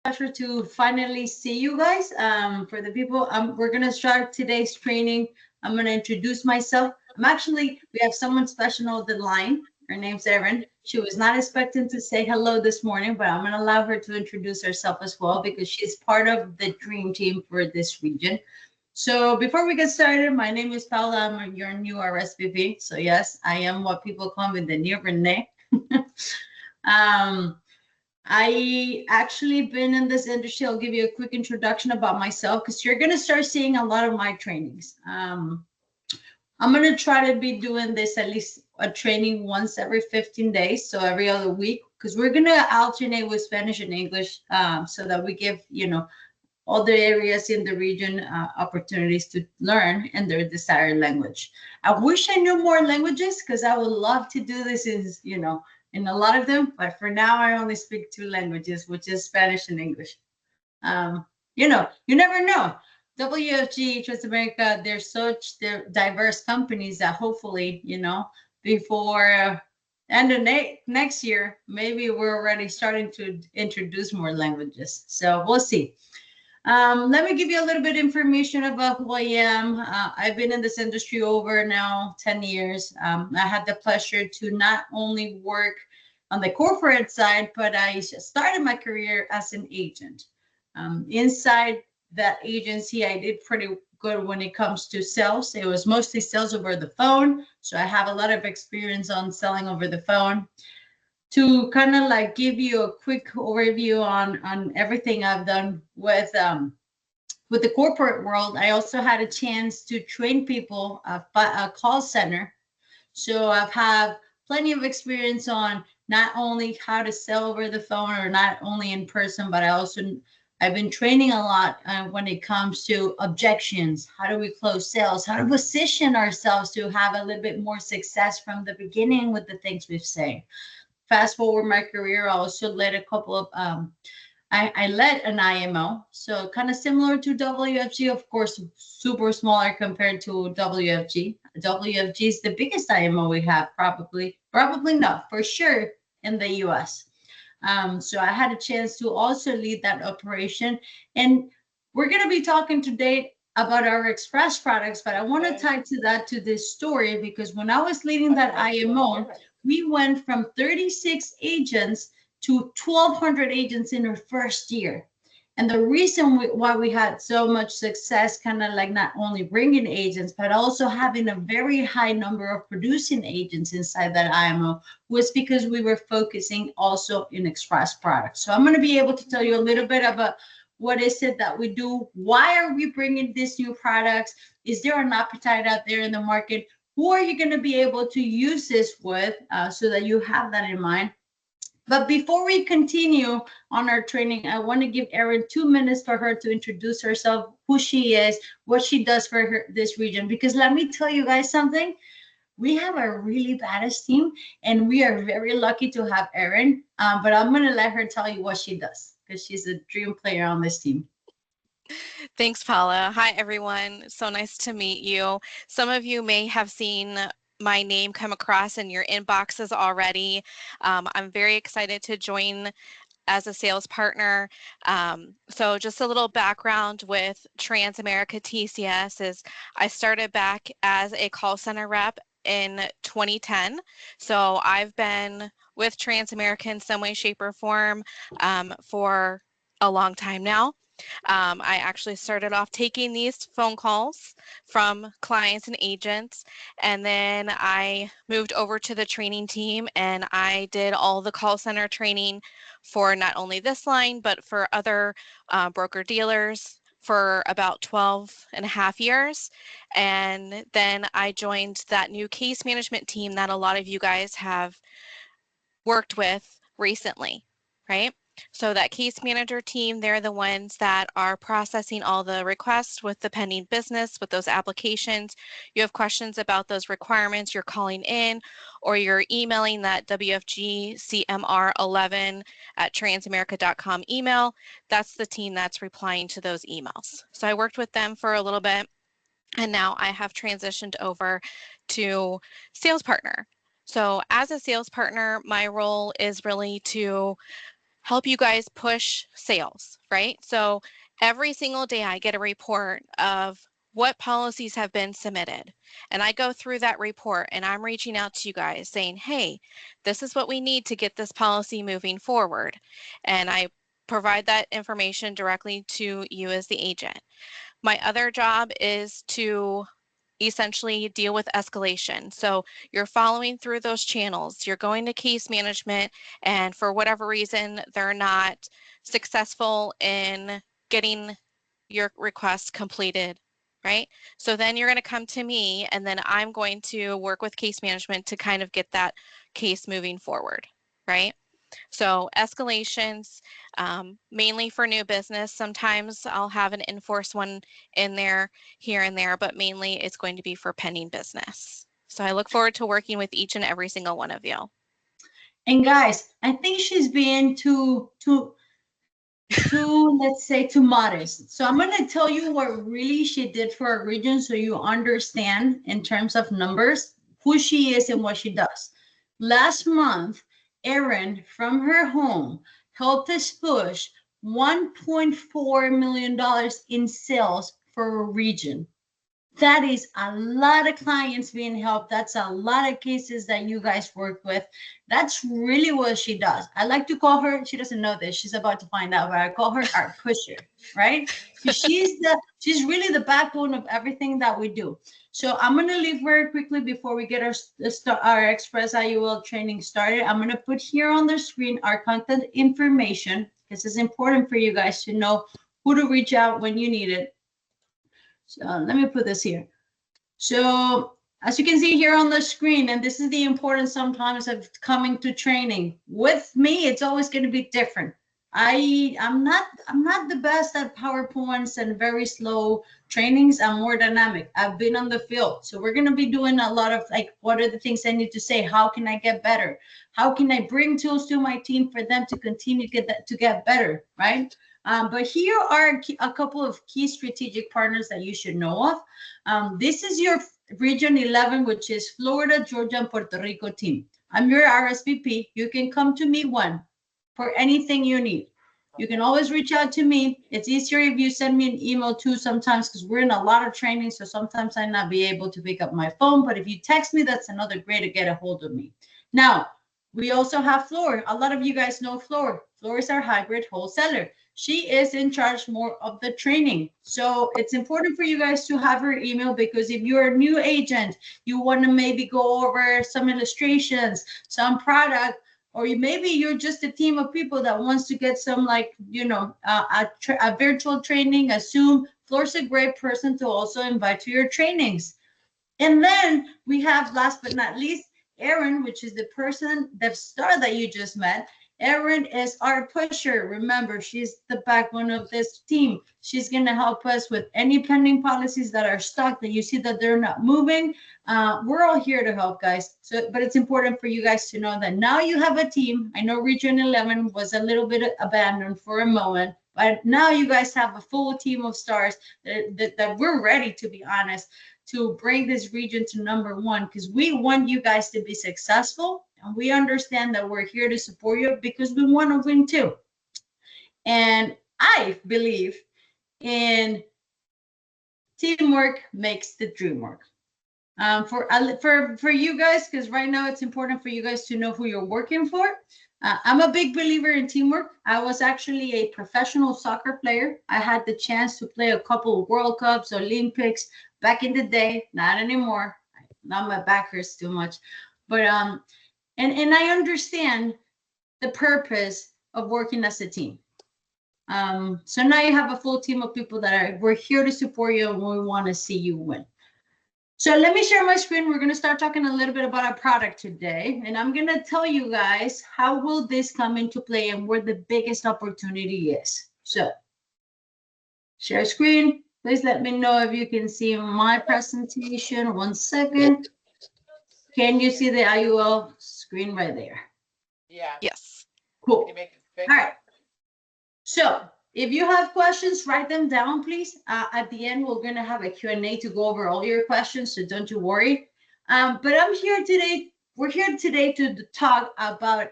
pleasure to finally see you guys. For the people, we're gonna start today's training. I'm gonna introduce myself. We have someone special on the line. Her name's Erin. She was not expecting to say hello this morning, but I'm gonna allow her to introduce herself as well because she's part of the dream team for this region. So before we get started, my name is Paula. I'm your new RSVP. So yes, I am what people call me the new Renee. um, I actually been in this industry. I'll give you a quick introduction about myself because you're gonna start seeing a lot of my trainings. I'm gonna try to be doing this at least a training once every 15 days, so every other week, because we're gonna alternate with Spanish and English, so that we give other areas in the region opportunities to learn in their desired language. I wish I knew more languages because I would love to do this in a lot of them, but for now I only speak two languages, which is Spanish and English. You never know. WFG, Transamerica, they're diverse companies that hopefully, before end of next year, maybe we're already starting to introduce more languages. So we'll see. Let me give you a little bit of information about who I am. I've been in this industry over now 10 years. I had the pleasure to not only work on the corporate side, but I started my career as an agent. Inside that agency, I did pretty good when it comes to sales. It was mostly sales over the phone. So I have a lot of experience on selling over the phone. To kind of like give you a quick overview on everything I've done with the corporate world, I also had a chance to train people a call center. So I've had plenty of experience on not only how to sell over the phone or not only in person, but I've been training a lot when it comes to objections. How do we close sales? How to position ourselves to have a little bit more success from the beginning with the things we've said. Fast forward my career, I also led a couple of I led an IMO, so kind of similar to WFG, of course, super smaller compared to WFG. WFG is the biggest IMO we have, probably not, for sure, in the US. So I had a chance to also lead that operation. And we're going to be talking today about our express products, but I want to tie to this story because when I was leading that IMO, we went from 36 agents to 1,200 agents in our first year. And the reason why we had so much success, kind of like not only bringing agents, but also having a very high number of producing agents inside that IMO, was because we were focusing also in express products. So I'm going to be able to tell you a little bit about what is it that we do? Why are we bringing these new products? Is there an appetite out there in the market? Who are you going to be able to use this with so that you have that in mind? But before we continue on our training, I want to give Erin 2 minutes for her to introduce herself, who she is, what she does for this region. Because let me tell you guys something. We have a really badass team, and we are very lucky to have Erin. But I'm going to let her tell you what she does because she's a dream player on this team. Thanks, Paula. Hi, everyone. So nice to meet you. Some of you may have seen my name come across in your inboxes already. I'm very excited to join as a sales partner. So just a little background with Transamerica TCS is I started back as a call center rep in 2010. So I've been with Transamerica in some way, shape, or form for a long time now. I actually started off taking these phone calls from clients and agents, and then I moved over to the training team and I did all the call center training for not only this line, but for other broker dealers for about 12 and a half years. And then I joined that new case management team that a lot of you guys have worked with recently, right? So that case manager team, they're the ones that are processing all the requests with the pending business, with those applications. You have questions about those requirements, you're calling in, or you're emailing that WFG CMR11 at transamerica.com email. That's the team that's replying to those emails. So I worked with them for a little bit, and now I have transitioned over to sales partner. So as a sales partner, my role is really to help you guys push sales, right? So every single day I get a report of what policies have been submitted. And I go through that report and I'm reaching out to you guys saying, hey, this is what we need to get this policy moving forward. And I provide that information directly to you as the agent. My other job is to essentially deal with escalation. So you're following through those channels, you're going to case management, and for whatever reason, they're not successful in getting your request completed, right? So then you're going to come to me, and then I'm going to work with case management to kind of get that case moving forward, right? So escalations, mainly for new business. Sometimes I'll have an enforce one in there, here and there, but mainly it's going to be for pending business. So I look forward to working with each and every single one of you. And guys, I think she's being too let's say too modest. So I'm going to tell you what really she did for our region so you understand in terms of numbers who she is and what she does. Last month, Erin from her home helped us push $1.4 million in sales for a region. That is a lot of clients being helped. That's a lot of cases that you guys work with. That's really what she does. I like to call her, she doesn't know this, she's about to find out, but I call her our pusher, right? Because she's really the backbone of everything that we do. So I'm going to leave very quickly before we get our Express IUL training started. I'm going to put here on the screen our contact information because it's important for you guys to know who to reach out when you need it. So let me put this here. So as you can see here on the screen, and this is the importance sometimes of coming to training. With me, it's always going to be different. I'm not the best at PowerPoints and very slow trainings. I'm more dynamic. I've been on the field. So we're going to be doing a lot of like, what are the things I need to say? How can I get better? How can I bring tools to my team for them to continue to get better, right? But here are a couple of key strategic partners that you should know of. This is your Region 11, which is Florida, Georgia, and Puerto Rico team. I'm your RSVP. You can come to me for anything you need. You can always reach out to me. It's easier if you send me an email too sometimes because we're in a lot of training. So sometimes I not be able to pick up my phone. But if you text me, that's another way to get a hold of me. Now, we also have Flor. A lot of you guys know Flor. Flor is our hybrid wholesaler. She is in charge more of the training. So it's important for you guys to have her email because if you're a new agent, you want to maybe go over some illustrations, some product, or maybe you're just a team of people that wants to get some like, a virtual training, a Zoom. Flor's a great person to also invite to your trainings. And then we have, last but not least, Erin, which is the person, the star that you just met. Erin is our pusher. Remember, she's the backbone of this team. She's going to help us with any pending policies that are stuck, that you see that they're not moving. We're all here to help, guys. So, but it's important for you guys to know that now you have a team. I know Region 11 was a little bit abandoned for a moment, but now you guys have a full team of stars that we're ready, to be honest, to bring this region to #1 because we want you guys to be successful. And we understand that we're here to support you because we want to win too. And I believe in teamwork makes the dream work. For you guys, because right now it's important for you guys to know who you're working for. I'm a big believer in teamwork. I was actually a professional soccer player. I had the chance to play a couple of World Cups, Olympics back in the day. Not anymore. Now my back hurts too much. But and I understand the purpose of working as a team. So now you have a full team of people we're here to support you and we want to see you win. So let me share my screen. We're going to start talking a little bit about our product today. And I'm going to tell you guys how will this come into play and where the biggest opportunity is. So share screen. Please let me know if you can see my presentation. 1 second. Can you see the IUL screen right there? Yeah. Yes. Cool. Can you make it All bigger? right. So if you have questions, write them down, please. At the end, we're going to have a Q&A to go over all your questions, so don't you worry. But I'm here today. We're here today to talk about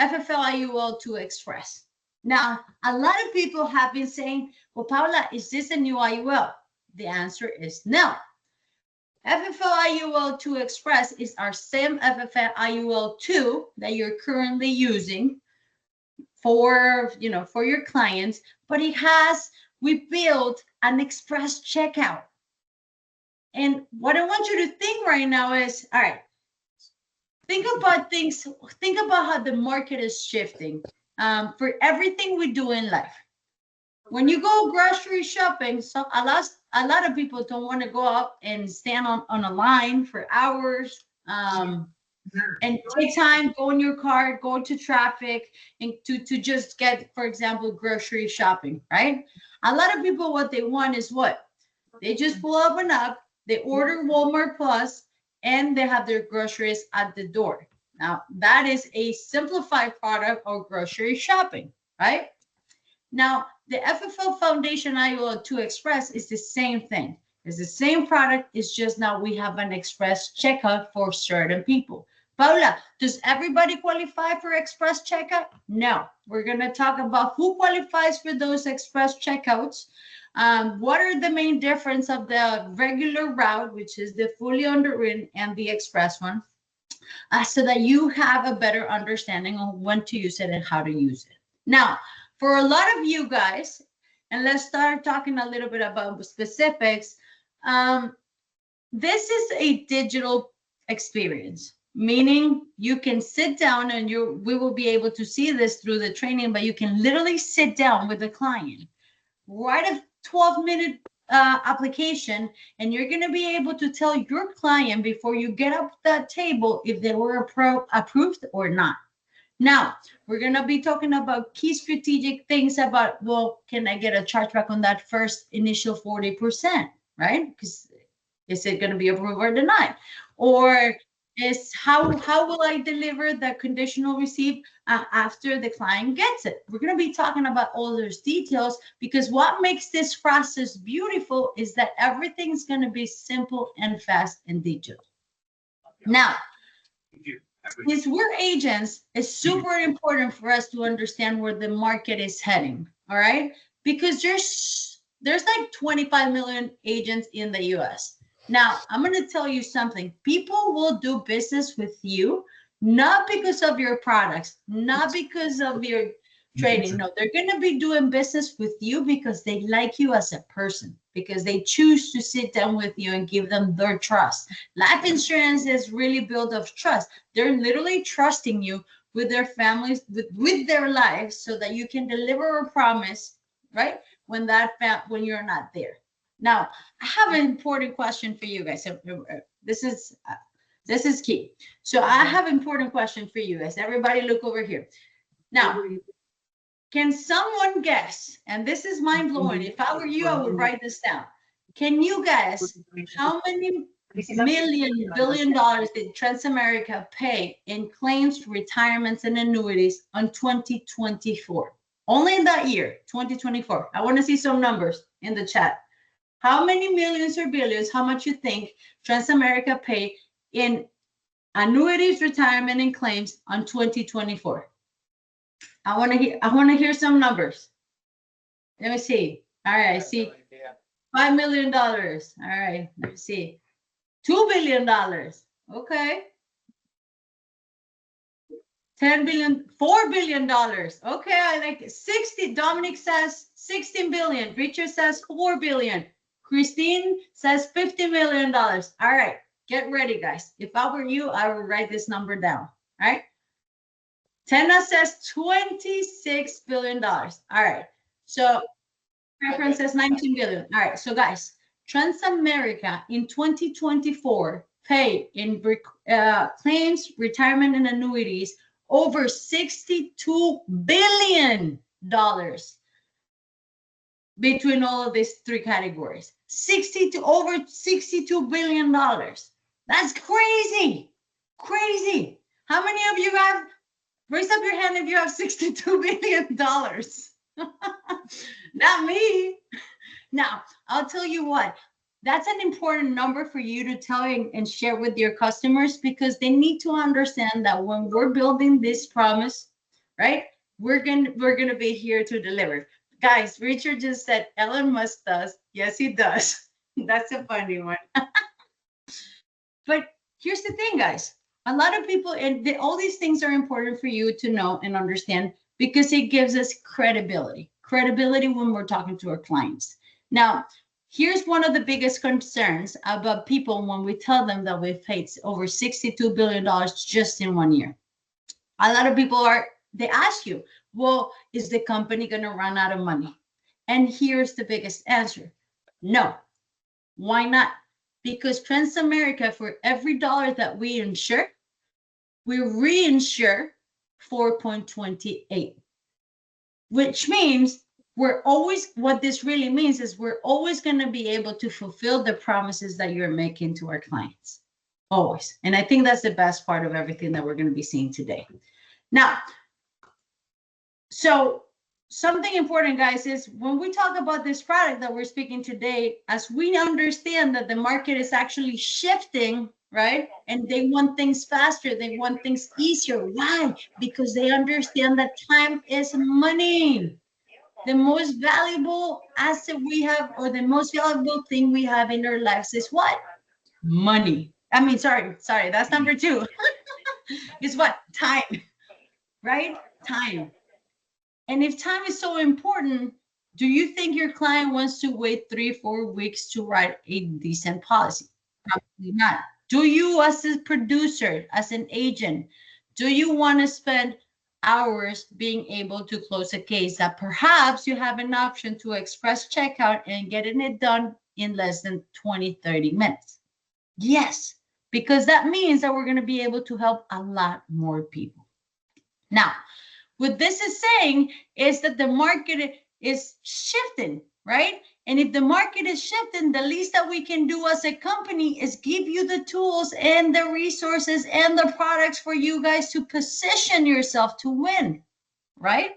FFIUL to Express. Now, a lot of people have been saying, well, Paula, is this a new IUL? The answer is no. FFIUL to Express is our same FFIUL 2 that you're currently using for, for your clients, but we built an express checkout. And what I want you to think right now is, all right, think about how the market is shifting for everything we do in life. When you go grocery shopping, so a lot of people don't want to go out and stand on a line for hours and take time, go in your car, go to traffic, and to just get, for example, grocery shopping, right? A lot of people, what they want is what? They just pull up and up, they order Walmart Plus, and they have their groceries at the door. Now, that is a simplified product of grocery shopping, right? Now, the FFL Foundation IUL 2 Express is the same thing. It's the same product. It's just now we have an express checkout for certain people. Paula, does everybody qualify for express checkout? No. We're going to talk about who qualifies for those express checkouts. What are the main difference of the regular route, which is the fully underwritten, and the express one, so that you have a better understanding of when to use it and how to use it. Now, for a lot of you guys, and let's start talking a little bit about specifics, this is a digital experience, meaning you can sit down and we will be able to see this through the training, but you can literally sit down with the client, write a 12-minute application, and you're going to be able to tell your client before you get up that table if they were approved or not. Now, we're going to be talking about key strategic things about, well, can I get a chargeback on that first initial 40%, right? Because is it going to be approved or denied? Or is how will I deliver the conditional receipt after the client gets it? We're going to be talking about all those details, because what makes this process beautiful is that everything's going to be simple and fast and digital. Now, since we're agents, it's super important for us to understand where the market is heading, all right? Because there's like 25 million agents in the US. Now, I'm going to tell you something. People will do business with you, not because of your products, not because of your training. No, they're going to be doing business with you because they like you as a person, because they choose to sit down with you and give them their trust. Life insurance is really built of trust. They're literally trusting you with their families, with their lives, so that you can deliver a promise, right? When you're not there. Now, I have an important question for you guys. This is key. So I have an important question for you guys. Everybody look over here. Now, can someone guess, and this is mind-blowing, if I were you, I would write this down. Can you guess how many billion dollars did Transamerica pay in claims, retirements, and annuities on 2024? Only in that year, 2024. I want to see some numbers in the chat. How many millions or billions, how much you think Transamerica paid in annuities, retirement, and claims on 2024? I want to hear some numbers. Let me see. All right, I see $5 million. All right, let me see. $2 billion. Okay. 10 billion, $4 billion. Okay, I like it. 60. Dominic says 16 billion. Richard says 4 billion. Christine says $50 million. All right, get ready, guys. If I were you, I would write this number down. All right. Tena says $26 billion. All right. So preference says 19 billion. All right. So guys, Transamerica in 2024 paid in claims, retirement, and annuities over $62 billion between all of these three categories. Over $62 billion. That's crazy. Crazy. How many of you have? Raise up your hand if you have $62 billion. Not me. Now, I'll tell you what, that's an important number for you to tell and share with your customers, because they need to understand that when we're building this promise, right? We're gonna be here to deliver. Guys, Richard just said Elon Musk does. Yes, he does. That's a funny one. But here's the thing, guys. A lot of people, and all these things are important for you to know and understand because it gives us credibility. Credibility when we're talking to our clients. Now, here's one of the biggest concerns about people when we tell them that we've paid over $62 billion just in 1 year. A lot of people they ask you, well, is the company going to run out of money? And here's the biggest answer. No. Why not? Because Transamerica, for every dollar that we insure, we reinsure 4.28, which means what this really means is we're always going to be able to fulfill the promises that you're making to our clients. Always. And I think that's the best part of everything that we're going to be seeing today. Now, so something important, guys, is when we talk about this product that we're speaking today, as we understand that the market is actually shifting, right? And they want things faster, they want things easier. Why? Because they understand that time is money. The most valuable asset we have, or the most valuable thing we have in our lives is what? Money. I mean, sorry, that's number two. Is what? Time, right? Time. And if time is so important, do you think your client wants to wait 3-4 weeks to write a decent policy? Probably not. Do you, as a producer, as an agent, do you want to spend hours being able to close a case that perhaps you have an option to express checkout and getting it done in less than 20-30 minutes? Yes, because that means that we're going to be able to help a lot more people. Now, what this is saying is that the market is shifting, right? And if the market is shifting, the least that we can do as a company is give you the tools and the resources and the products for you guys to position yourself to win, right?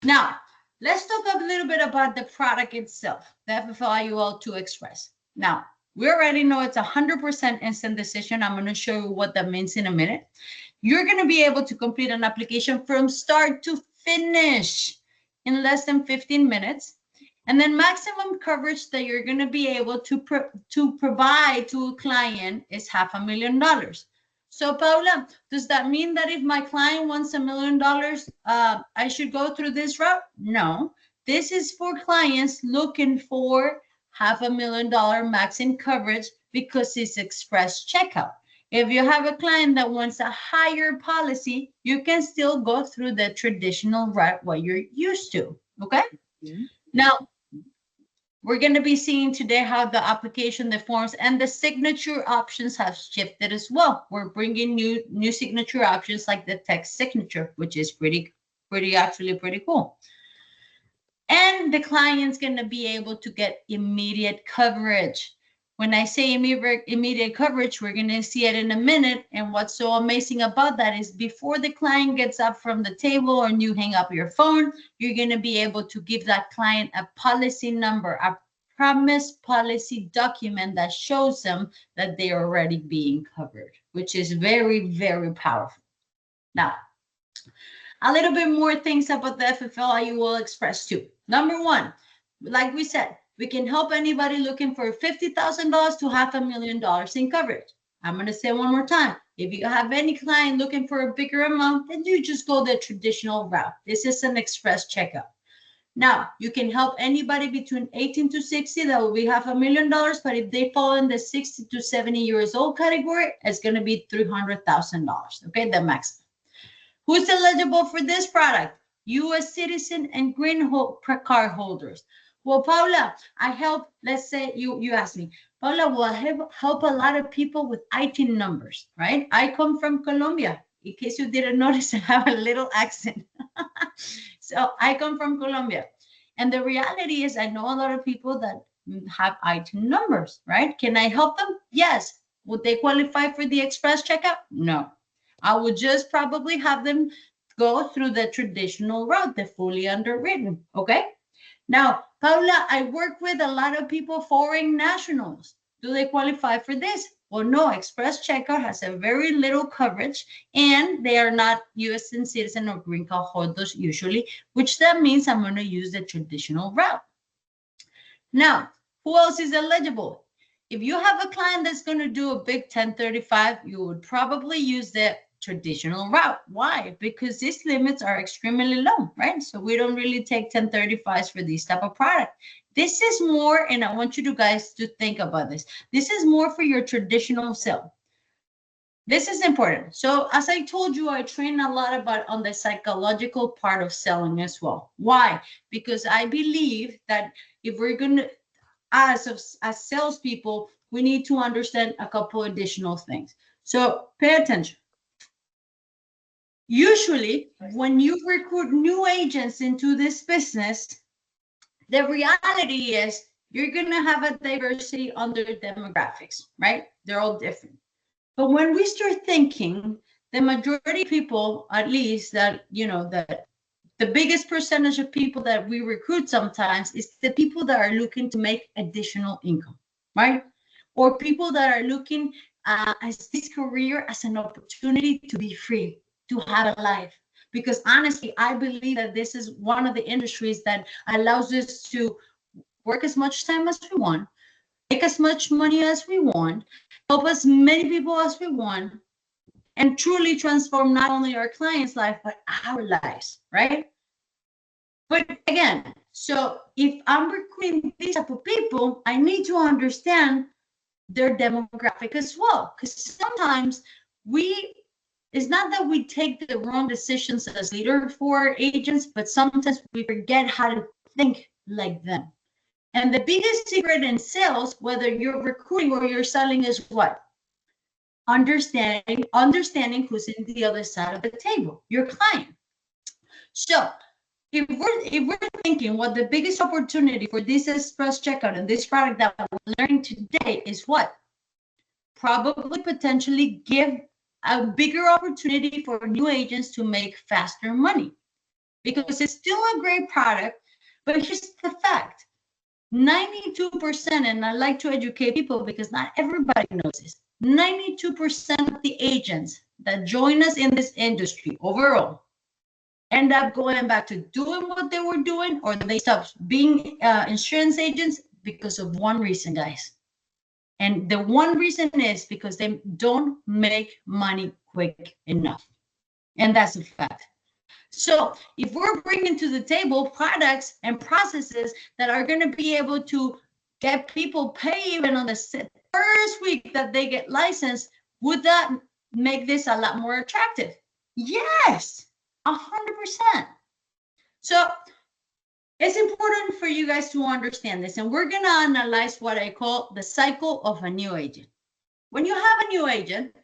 Now, let's talk a little bit about the product itself, the FFIUL 2 Express. Now, we already know it's 100% instant decision. I'm going to show you what that means in a minute. You're going to be able to complete an application from start to finish in less than 15 minutes. And then maximum coverage that you're going to be able to provide to a client is $500,000. So Paula, does that mean that if my client wants $1 million, I should go through this route? No, this is for clients looking for $500,000 max in coverage because it's express checkout. If you have a client that wants a higher policy, you can still go through the traditional route what you're used to, okay? Mm-hmm. Now, we're going to be seeing today how the application, the forms, and the signature options have shifted as well. We're bringing new signature options like the text signature, which is pretty cool. And the client's going to be able to get immediate coverage. When I say immediate coverage, we're going to see it in a minute. And what's so amazing about that is before the client gets up from the table or you hang up your phone, you're going to be able to give that client a policy number, a promise policy document that shows them that they're already being covered, which is very, very powerful. Now, a little bit more things about the FFIUL Express 2. Number one, like we said, we can help anybody looking for $50,000 to $500,000 in coverage. I'm going to say one more time. If you have any client looking for a bigger amount, then you just go the traditional route. This is an express checkout. Now, you can help anybody between 18 to 60. That will be $500,000. But if they fall in the 60 to 70 years old category, it's going to be $300,000. Okay, the maximum. Who's eligible for this product? U.S. citizen and green card holders. Well, Paula, I help, let's say you asked me, Paula, will I help a lot of people with ITIN numbers, right? I come from Colombia. In case you didn't notice, I have a little accent. So I come from Colombia. And the reality is I know a lot of people that have ITIN numbers, right? Can I help them? Yes. Would they qualify for the express checkout? No. I would just probably have them go through the traditional route, the fully underwritten, okay? Now, Paula, I work with a lot of people, foreign nationals. Do they qualify for this? Well, no, express checkout has a very little coverage and they are not US citizen or green card holders usually, which that means I'm going to use the traditional route. Now, who else is eligible? If you have a client that's going to do a big 1035, you would probably use the traditional route. Why? Because these limits are extremely low, right? So we don't really take 1035s for this type of product. This is more, and I want you guys to think about this. This is more for your traditional sale. This is important. So as I told you, I train a lot about on the psychological part of selling as well. Why? Because I believe that if we're going to, as salespeople, we need to understand a couple additional things. So pay attention. Usually, when you recruit new agents into this business, the reality is you're going to have a diversity under demographics, right? They're all different. But when we start thinking, the majority of people, at least that, that the biggest percentage of people that we recruit sometimes is the people that are looking to make additional income, right? Or people that are looking as this career as an opportunity to be free, to have a life. Because honestly, I believe that this is one of the industries that allows us to work as much time as we want, make as much money as we want, help as many people as we want, and truly transform not only our clients' life, but our lives, right? But again, so if I'm recruiting these type of people, I need to understand their demographic as well. Because sometimes it's not that we take the wrong decisions as leader for agents, but sometimes we forget how to think like them. And the biggest secret in sales, whether you're recruiting or you're selling, is what? Understanding who's in the other side of the table, your client. So if we're thinking what the biggest opportunity for this express checkout and this product that we're learning today is what? Probably potentially give a bigger opportunity for new agents to make faster money, because it's still a great product. But here's the fact: 92%, and I like to educate people because not everybody knows this, 92% of the agents that join us in this industry overall end up going back to doing what they were doing, or they stop being insurance agents because of one reason, guys. And the one reason is because they don't make money quick enough. And that's a fact. So if we're bringing to the table products and processes that are going to be able to get people pay even on the first week that they get licensed, would that make this a lot more attractive? Yes, 100%. So it's important for you guys to understand this, and we're going to analyze what I call the cycle of a new agent. When you have a new agent,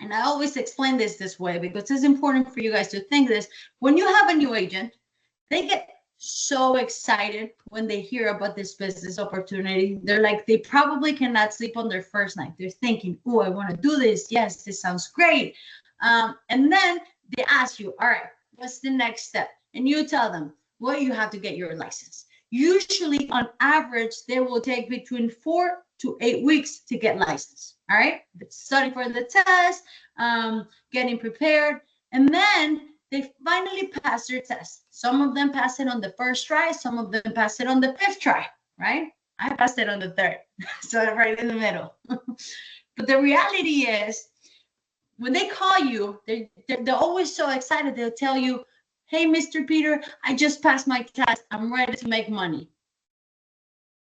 and I always explain this way because it's important for you guys to think this. When you have a new agent, they get so excited when they hear about this business opportunity. They're like, they probably cannot sleep on their first night. They're thinking, oh, I want to do this. Yes, this sounds great. And then they ask you, all right, what's the next step? And you tell them, well, you have to get your license. Usually, on average, they will take between 4 to 8 weeks to get licensed. All right, studying for the test, getting prepared, and then they finally pass their test. Some of them pass it on the first try, some of them pass it on the 5th try, right? I passed it on the 3rd, so I'm right in the middle. But the reality is, when they call you, they're always so excited. They'll tell you, hey, Mr. Peter, I just passed my test. I'm ready to make money.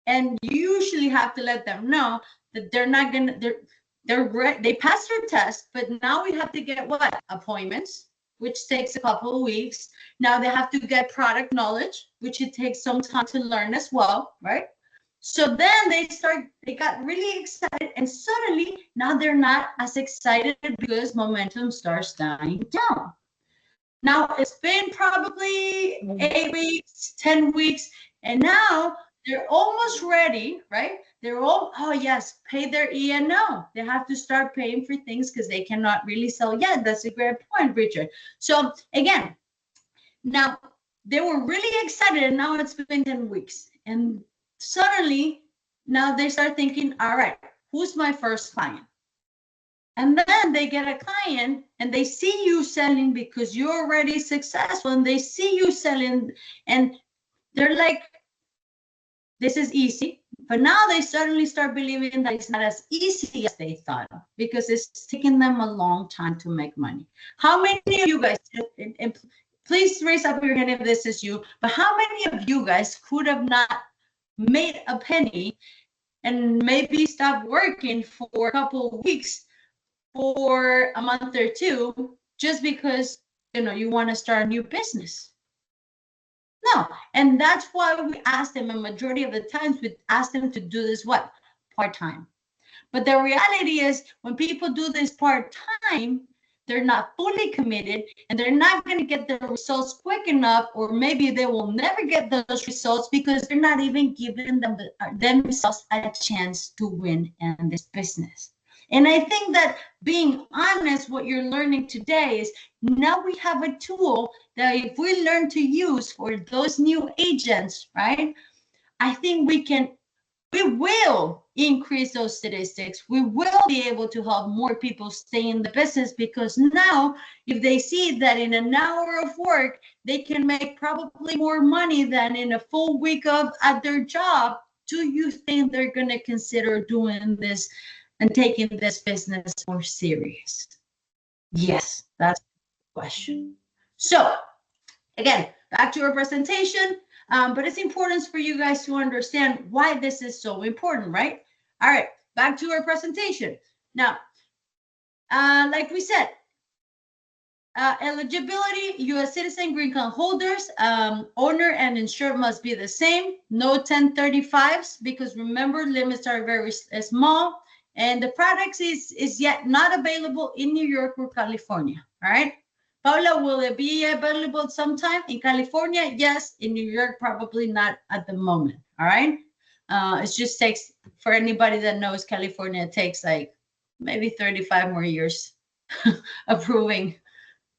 And you usually have to let them know that they're not gonna, they passed their test, but now we have to get what? Appointments, which takes a couple of weeks. Now they have to get product knowledge, which it takes some time to learn as well, right? So then they got really excited, and suddenly now they're not as excited because momentum starts dying down. Now it's been probably 8 weeks, 10 weeks, and now they're almost ready, right? They're all, oh yes, pay their E&O. They have to start paying for things because they cannot really sell yet. That's a great point, Richard. So again, now they were really excited, and now it's been 10 weeks. And suddenly, now they start thinking, all right, who's my first client? And then they get a client and they see you selling because you're already successful, and they see you selling and they're like, this is easy. But now they suddenly start believing that it's not as easy as they thought, because it's taken them a long time to make money. How many of you guys, and please raise up your hand if this is you, but how many of you guys could have not made a penny and maybe stopped working for a couple of weeks, for a month or two, just because, you know, you want to start a new business? No. And that's why we ask them, a majority of the times we ask them to do this what? Part-time. But the reality is, when people do this part-time, they're not fully committed, and they're not going to get the results quick enough, or maybe they will never get those results because they're not even giving themselves a chance to win in this business. And I think that, being honest, what you're learning today is, now we have a tool that if we learn to use for those new agents, right? I think we will increase those statistics. We will be able to help more people stay in the business, because now if they see that in an hour of work, they can make probably more money than in a full week at their job, do you think they're going to consider doing this and taking this business more serious? Yes, that's the question. So again, back to our presentation, but it's important for you guys to understand why this is so important, right? All right, back to our presentation. Now, like we said, eligibility, U.S. citizen, green card holders, owner and insured must be the same. No 1035s, because remember, limits are very small. And the products is yet not available in New York or California, all right? Paula, will it be available sometime in California? Yes. In New York, probably not at the moment, all right? It just takes, for anybody that knows California, it takes like maybe 35 more years approving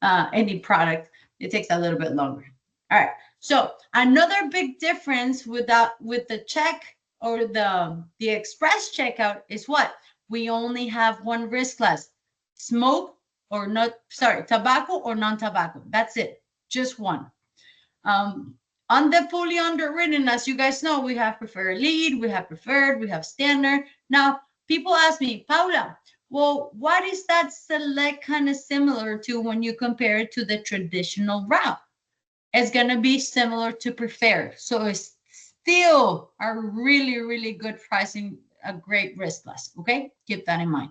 any product. It takes a little bit longer. All right. So another big difference with the check or the express checkout is what? We only have one risk class: smoke or not, sorry, tobacco or non-tobacco. That's it, just one. On the fully underwritten, as you guys know, we have preferred lead, we have preferred, we have standard. Now, people ask me, Paula, well, what is that select kind of similar to when you compare it to the traditional route? It's going to be similar to preferred. So it's still a really, really good pricing, a great risk class. Okay, keep that in mind.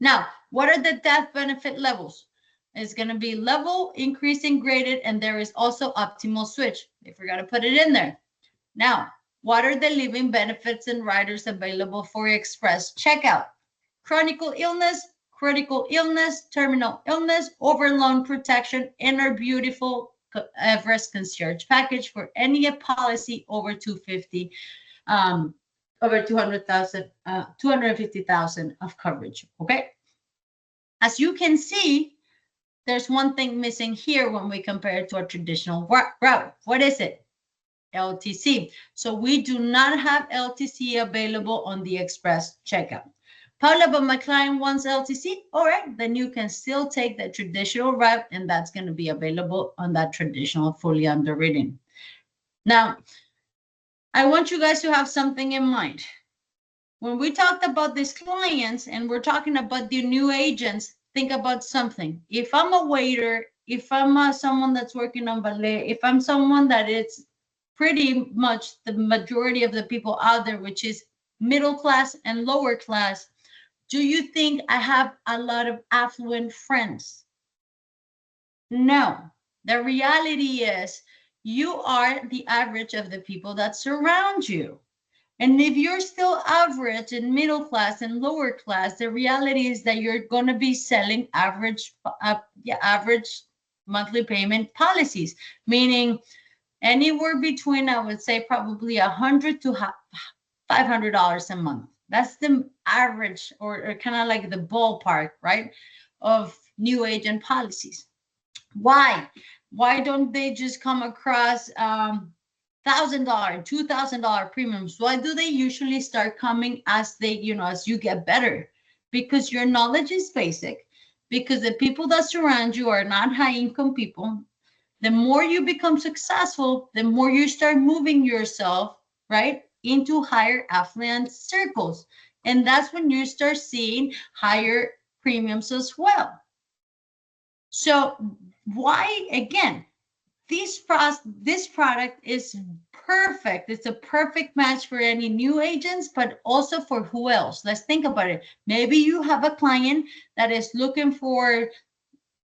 Now, what are the death benefit levels? It's going to be level, increasing, graded, and there is also optimal switch. They forgot to put it in there. Now, what are the living benefits and riders available for express checkout? Chronic illness, critical illness, terminal illness, overloan protection, and our beautiful Everest Concierge package for any policy over 250, over 200,000, 250,000 of coverage. Okay. As you can see, there's one thing missing here when we compare it to a traditional route. What is it? LTC. So we do not have LTC available on the express checkout. Paula, but my client wants LTC. All right, then you can still take the traditional route, and that's going to be available on that traditional fully underwritten. Now, I want you guys to have something in mind. When we talked about these clients and we're talking about the new agents, think about something. If I'm a waiter, if I'm someone that's working on ballet, if I'm someone that it's pretty much the majority of the people out there, which is middle class and lower class, do you think I have a lot of affluent friends? No. The reality is you are the average of the people that surround you. And if you're still average and middle class and lower class, the reality is that you're going to be selling average monthly payment policies, meaning anywhere between, I would say, probably $100 to $500 a month. That's the average, or kind of like the ballpark, right, of new agent policies. Why? Why don't they just come across $1,000, $2,000 premiums. Why do they usually start coming as they, as you get better? Because your knowledge is basic, because the people that surround you are not high income people. The more you become successful, the more you start moving yourself, right, into higher affluent circles. And that's when you start seeing higher premiums as well. So why, again, this product is perfect. It's a perfect match for any new agents, but also for who else? Let's think about it. Maybe you have a client that is looking for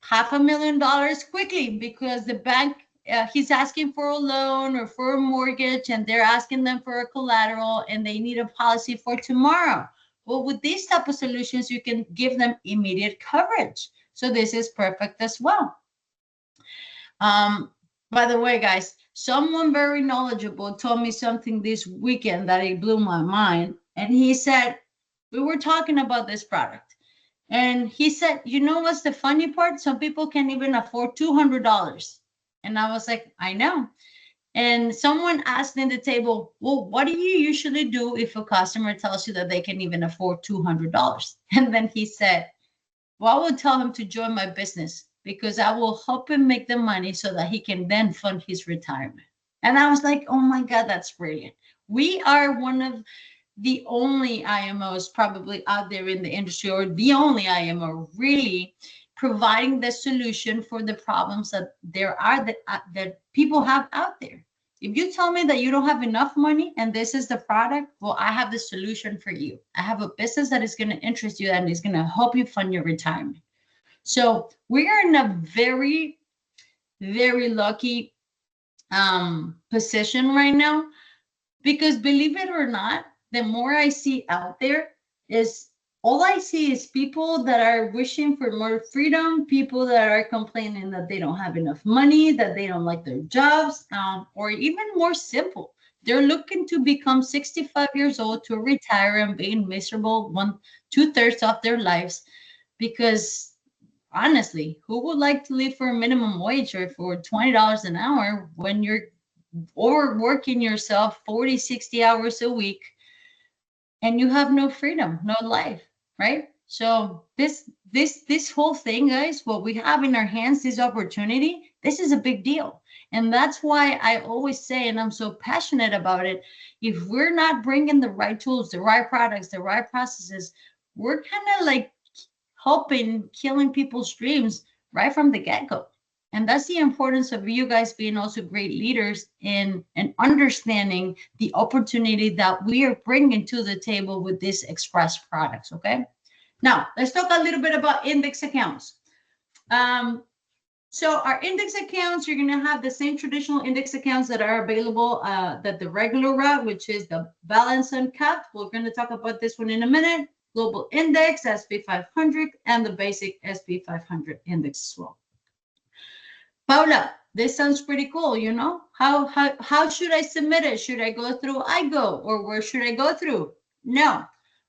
$500,000 quickly because the bank, he's asking for a loan or for a mortgage, and they're asking them for a collateral, and they need a policy for tomorrow. Well, with these type of solutions, you can give them immediate coverage. So this is perfect as well. By the way, guys, someone very knowledgeable told me something this weekend that it blew my mind. And he said, we were talking about this product. And he said, you know what's the funny part? Some people can't even afford $200. And I was like, I know. And someone asked in the table, well, what do you usually do if a customer tells you that they can even afford $200? And then he said, well, I would tell him to join my business because I will help him make the money so that he can then fund his retirement. And I was like, oh my God, that's brilliant. We are one of the only IMOs probably out there in the industry, or the only IMO really providing the solution for the problems that there are that people have out there. If you tell me that you don't have enough money and this is the product, well, I have the solution for you. I have a business that is going to interest you and is going to help you fund your retirement. So we are in a very, very lucky position right now, because believe it or not, the more I see out there is all I see is people that are wishing for more freedom, people that are complaining that they don't have enough money, that they don't like their jobs, or even more simple. They're looking to become 65 years old to retire and being miserable 2/3 of their lives, because honestly, who would like to live for a minimum wage or for $20 an hour when you're overworking yourself 40, 60 hours a week and you have no freedom, no life, right? So this whole thing, guys, what we have in our hands, this opportunity, this is a big deal. And that's why I always say, and I'm so passionate about it, if we're not bringing the right tools, the right products, the right processes, we're kind of like helping killing people's dreams right from the get-go. And that's the importance of you guys being also great leaders in and understanding the opportunity that we are bringing to the table with these express products. Okay. Now let's talk a little bit about index accounts. So our index accounts, you're going to have the same traditional index accounts that are available that the regular route, which is the balance uncapped. We're going to talk about this one in a minute. Global index, SP 500, and the basic SP 500 index as well. Paula, this sounds pretty cool, you know? How should I submit it? Should I go through IGO, or where should I go through? No.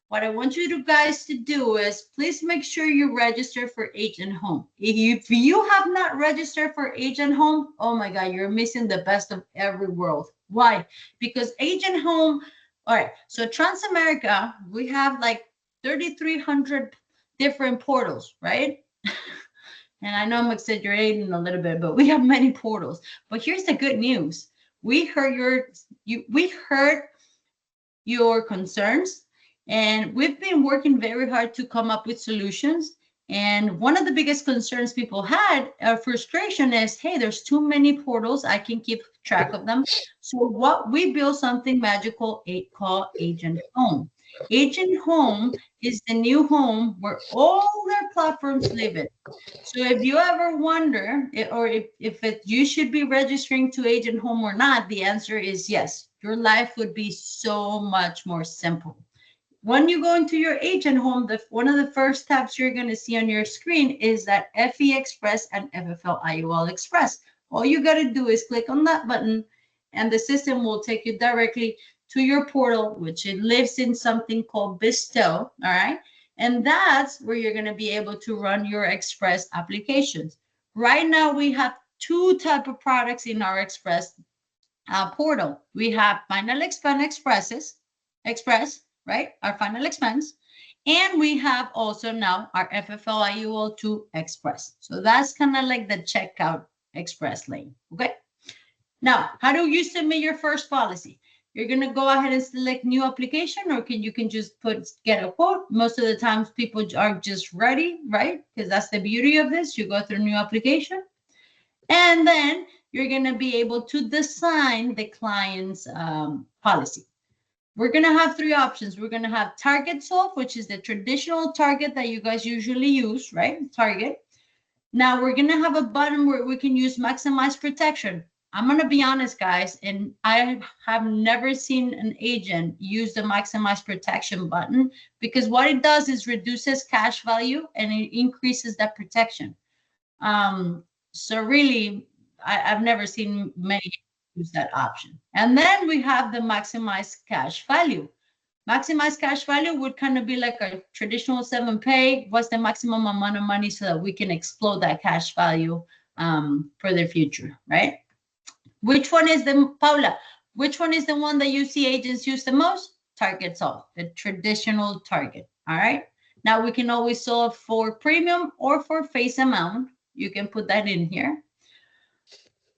What I want you guys to do is please make sure you register for Agent Home. If you have not registered for Agent Home, oh my God, you're missing the best of every world. Why? Because Agent Home, all right, so Transamerica, we have like 3,300 different portals, right? And I know I'm exaggerating a little bit, but we have many portals. But here's the good news. We heard your concerns, and we've been working very hard to come up with solutions. And one of the biggest concerns people had, frustration is, hey, there's too many portals. I can keep track of them. So what we built something magical called Agent Home. Agent Home is the new home where all their platforms live in. So if you ever wonder if you should be registering to Agent Home or not, the answer is yes. Your life would be so much more simple. When you go into your Agent Home, one of the first tabs you're going to see on your screen is that FE Express and FFIUL Express. All you got to do is click on that button, and the system will take you directly to your portal, which it lives in something called Bestow. All right. And that's where you're going to be able to run your Express applications. Right now, we have two types of products in our Express. portal. We have final express, right? Our final expense. And we have also now our FFIUL 2 express. So that's kind of like the checkout express lane. Okay. Now, how do you submit your first policy? You're going to go ahead and select new application, or you can just get a quote. Most of the times people are just ready, right? Because that's the beauty of this. You go through new application, and then you're going to be able to design the client's policy. We're going to have three options. We're going to have target solve, which is the traditional target that you guys usually use, right? Target. Now we're going to have a button where we can use maximize protection. I'm going to be honest, guys, and I have never seen an agent use the maximize protection button, because what it does is reduces cash value and it increases that protection. So really, I've never seen many use that option. And then we have the maximize cash value. Maximize cash value would kind of be like a traditional 7-pay. What's the maximum amount of money so that we can explode that cash value for the future, right? Which one is Paula, which one is the one that you see agents use the most? Target solve, the traditional target, all right? Now we can always solve for premium or for face amount. You can put that in here.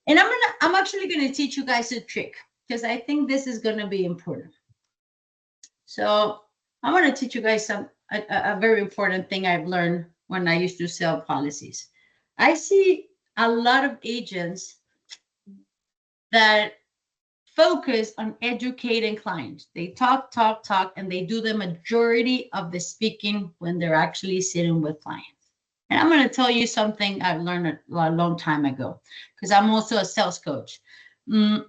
And I'm actually gonna teach you guys a trick, because I think this is gonna be important. So I'm gonna teach you guys a very important thing I've learned when I used to sell policies. I see a lot of agents that focus on educating clients. They talk, and they do the majority of the speaking when they're actually sitting with clients. And I'm going to tell you something I learned a long time ago, because I'm also a sales coach. The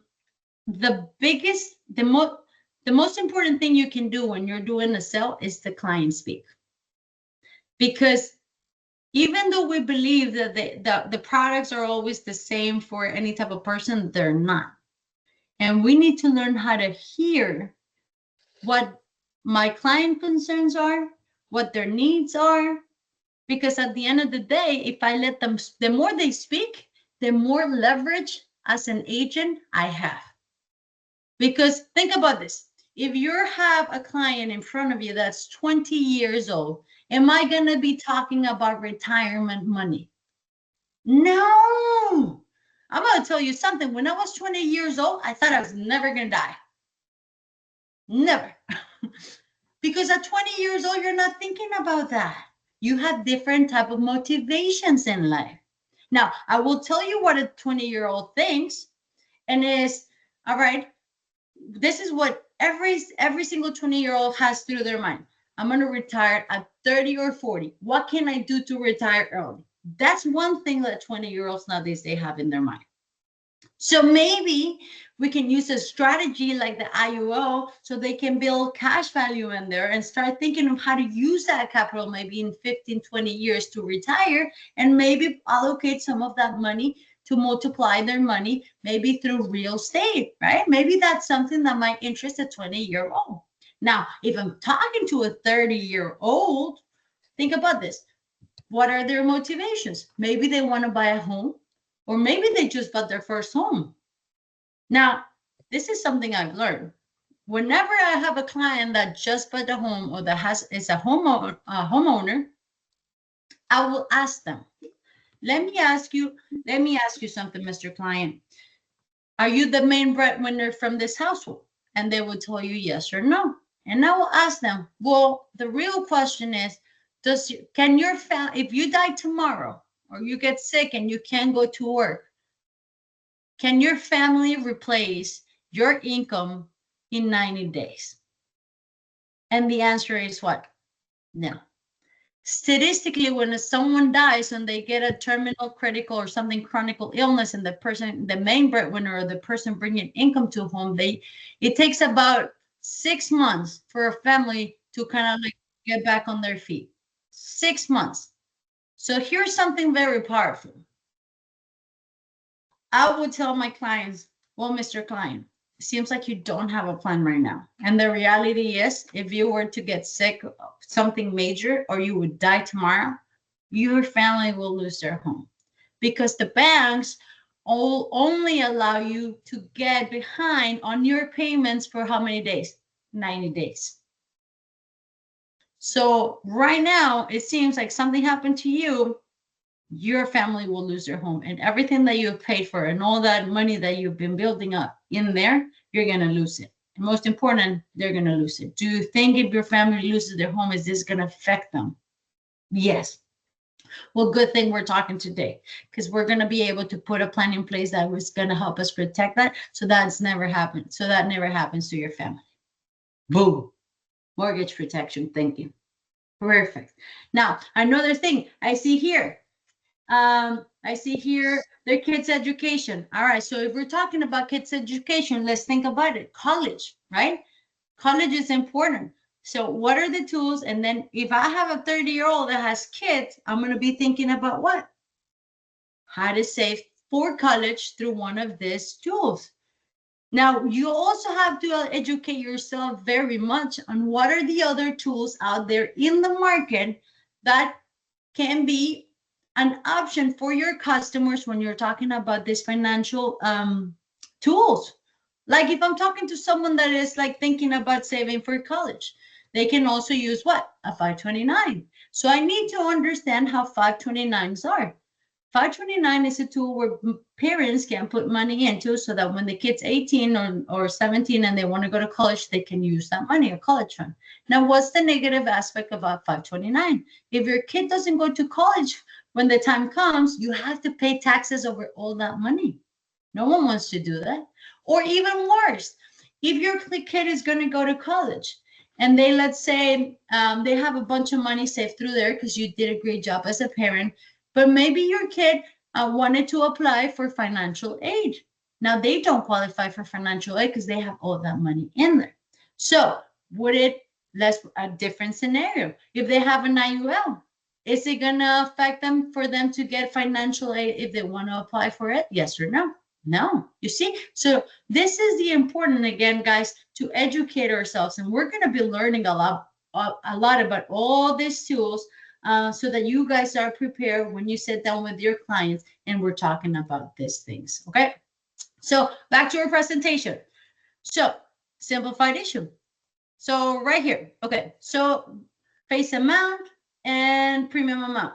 most important thing you can do when you're doing a sale is the client speak. Because even though we believe that the products are always the same for any type of person, they're not. And we need to learn how to hear what my client concerns are, what their needs are, because at the end of the day, if I let them, the more they speak, the more leverage as an agent I have. Because think about this. If you have a client in front of you that's 20 years old, am I going to be talking about retirement money? No. I'm going to tell you something. When I was 20 years old, I thought I was never going to die. Never. Because at 20 years old, you're not thinking about that. You have different type of motivations in life. Now, I will tell you what a 20-year-old thinks, and is, all right, this is what every single 20-year-old has through their mind. I'm going to retire at 30 or 40. What can I do to retire early? That's one thing that 20-year-olds nowadays, they have in their mind. So maybe we can use a strategy like the IUL so they can build cash value in there and start thinking of how to use that capital maybe in 15, 20 years to retire, and maybe allocate some of that money to multiply their money, maybe through real estate, right? Maybe that's something that might interest a 20-year-old. Now, if I'm talking to a 30-year-old, think about this. What are their motivations? Maybe they want to buy a home, or maybe they just bought their first home. Now, this is something I've learned. Whenever I have a client that just bought a home, or that is a homeowner, I will ask them, let me ask you something, Mr. Client. Are you the main breadwinner from this household? And they will tell you yes or no. And I will ask them, well, the real question is, if you die tomorrow, or you get sick and you can't go to work, can your family replace your income in 90 days? And the answer is what? No. Statistically, when someone dies and they get a terminal, critical, or something chronic illness, and the main breadwinner, or the person bringing income to home, it takes about 6 months for a family to kind of like get back on their feet. 6 months. So here's something very powerful. I would tell my clients, well, Mr. Client, it seems like you don't have a plan right now. And the reality is, if you were to get sick, something major, or you would die tomorrow, your family will lose their home, because the banks only allow you to get behind on your payments for how many days? 90 days. So right now, it seems like something happened to you, your family will lose their home, and everything that you've paid for and all that money that you've been building up in there, you're going to lose it. And most important, they're going to lose it. Do you think if your family loses their home, is this going to affect them? Yes. Well, good thing we're talking today, because we're going to be able to put a plan in place that was going to help us protect that. So that's never happened. So that never happens to your family. Boom. Mortgage protection. Thank you. Perfect. Now, another thing I see here. Their kids' education. All right. So if we're talking about kids' education, let's think about it. College, right? College is important. So what are the tools? And then if I have a 30-year-old that has kids, I'm going to be thinking about what? How to save for college through one of these tools. Now, you also have to educate yourself very much on what are the other tools out there in the market that can be an option for your customers when you're talking about these financial tools. Like if I'm talking to someone that is like thinking about saving for college, they can also use what? A 529. So I need to understand how 529s are. 529 is a tool where parents can put money into so that when the kid's 18 or 17 and they want to go to college, they can use that money, a college fund. Now, what's the negative aspect about 529? If your kid doesn't go to college, when the time comes, you have to pay taxes over all that money. No one wants to do that. Or even worse, if your kid is going to go to college and they, let's say, they have a bunch of money saved through there because you did a great job as a parent, but maybe your kid wanted to apply for financial aid. Now, they don't qualify for financial aid because they have all that money in there. So let's a different scenario. If they have an IUL, is it going to affect them for them to get financial aid if they want to apply for it? Yes or no? No. You see? So this is the important, again, guys, to educate ourselves. And we're going to be learning a lot about all these tools so that you guys are prepared when you sit down with your clients and we're talking about these things. Okay? So back to our presentation. So simplified issue. So right here. Okay. So face amount and premium amount.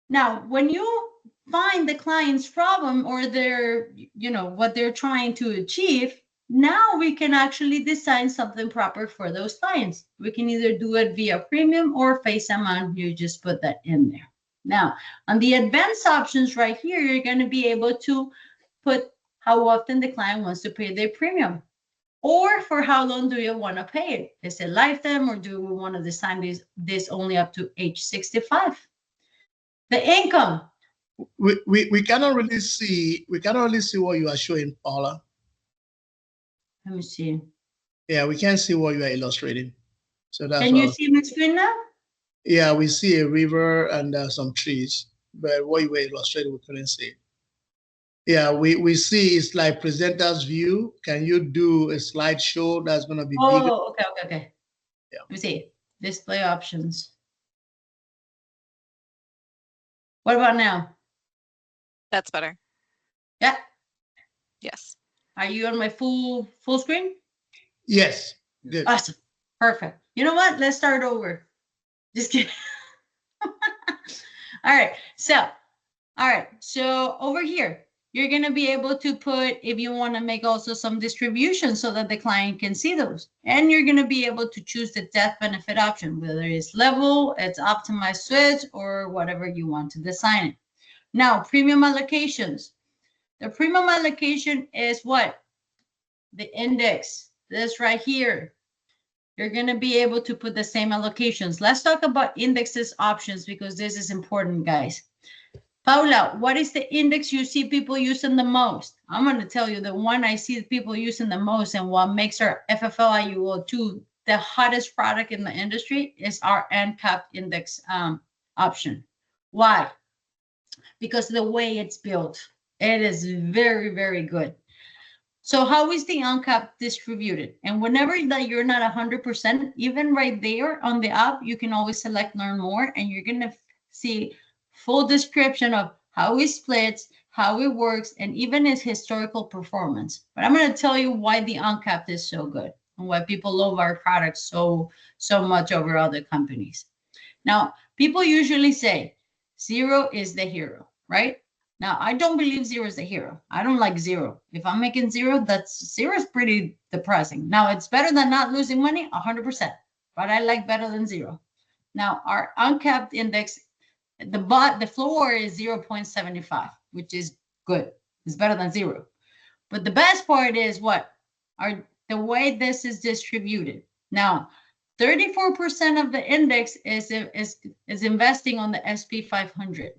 Now, when you find the client's problem or what they're trying to achieve, now we can actually design something proper for those clients. We can either do it via premium or face amount. You just put that in there. Now, on the advanced options right here, you're going to be able to put how often the client wants to pay their premium. Or for how long do you want to pay it? Is it lifetime, or do we want to design this only up to age 65? The income. We cannot really see what you are showing, Paula. Let me see. Yeah, we can't see what you are illustrating. So that's Can you see my screen now? Yeah, we see a river and some trees, but what you were illustrating, we couldn't see. Yeah, we see it's like presenter's view. Can you do a slideshow that's going to be bigger? Oh, okay. Yeah. Let me see. Display options. What about now? That's better. Yeah. Yes. Are you on my full screen? Yes. Good. Awesome. Perfect. You know what? Let's start over. Just kidding. All right. So over here, you're going to be able to put, if you want to make also some distribution so that the client can see those. And you're going to be able to choose the death benefit option, whether it's level, it's optimized switch, or whatever you want to design it. Now, premium allocations. The premium allocation is what? The index. This right here. You're going to be able to put the same allocations. Let's talk about indexes options because this is important, guys. Paula, what is the index you see people using the most? I'm going to tell you the one I see people using the most and what makes our FFIUL 2 the hottest product in the industry is our uncapped index option. Why? Because the way it's built, it is very, very good. So how is the uncapped distributed? And whenever that you're not 100%, even right there on the app, you can always select learn more and you're going to see full description of how it splits, how it works, and even its historical performance. But I'm going to tell you why the uncapped is so good and why people love our products so much over other companies. Now, people usually say zero is the hero, right? Now, I don't believe zero is the hero. I don't like zero. If I'm making zero, that's zero is pretty depressing. Now, it's better than not losing money, 100%, but I like better than zero. Now, our uncapped index, the floor is 0.75, which is good. It's better than zero. But the best part is what? The way this is distributed. Now, 34% of the index is investing on the SP 500.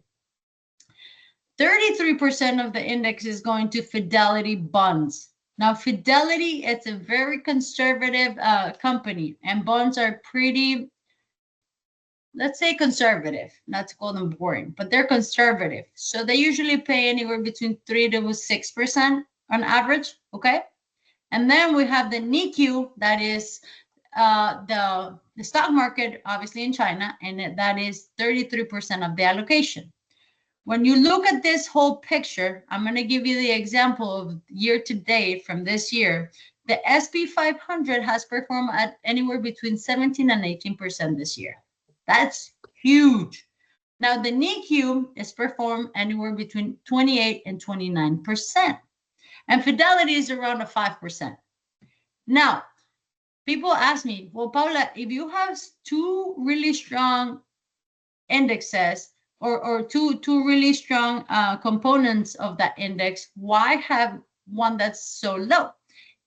33% of the index is going to Fidelity bonds. Now, Fidelity, it's a very conservative company, and bonds are pretty, let's say conservative, not to call them boring, but they're conservative. So they usually pay anywhere between 3 to 6% on average, okay? And then we have the Nikkei, that is the stock market, obviously in China, and that is 33% of the allocation. When you look at this whole picture, I'm going to give you the example of year to date from this year. The SP 500 has performed at anywhere between 17 and 18% this year. That's huge. Now, the Nikkei is performed anywhere between 28 and 29%. And Fidelity is around a 5%. Now, people ask me, well, Paula, if you have two really strong indexes or two really strong components of that index, why have one that's so low?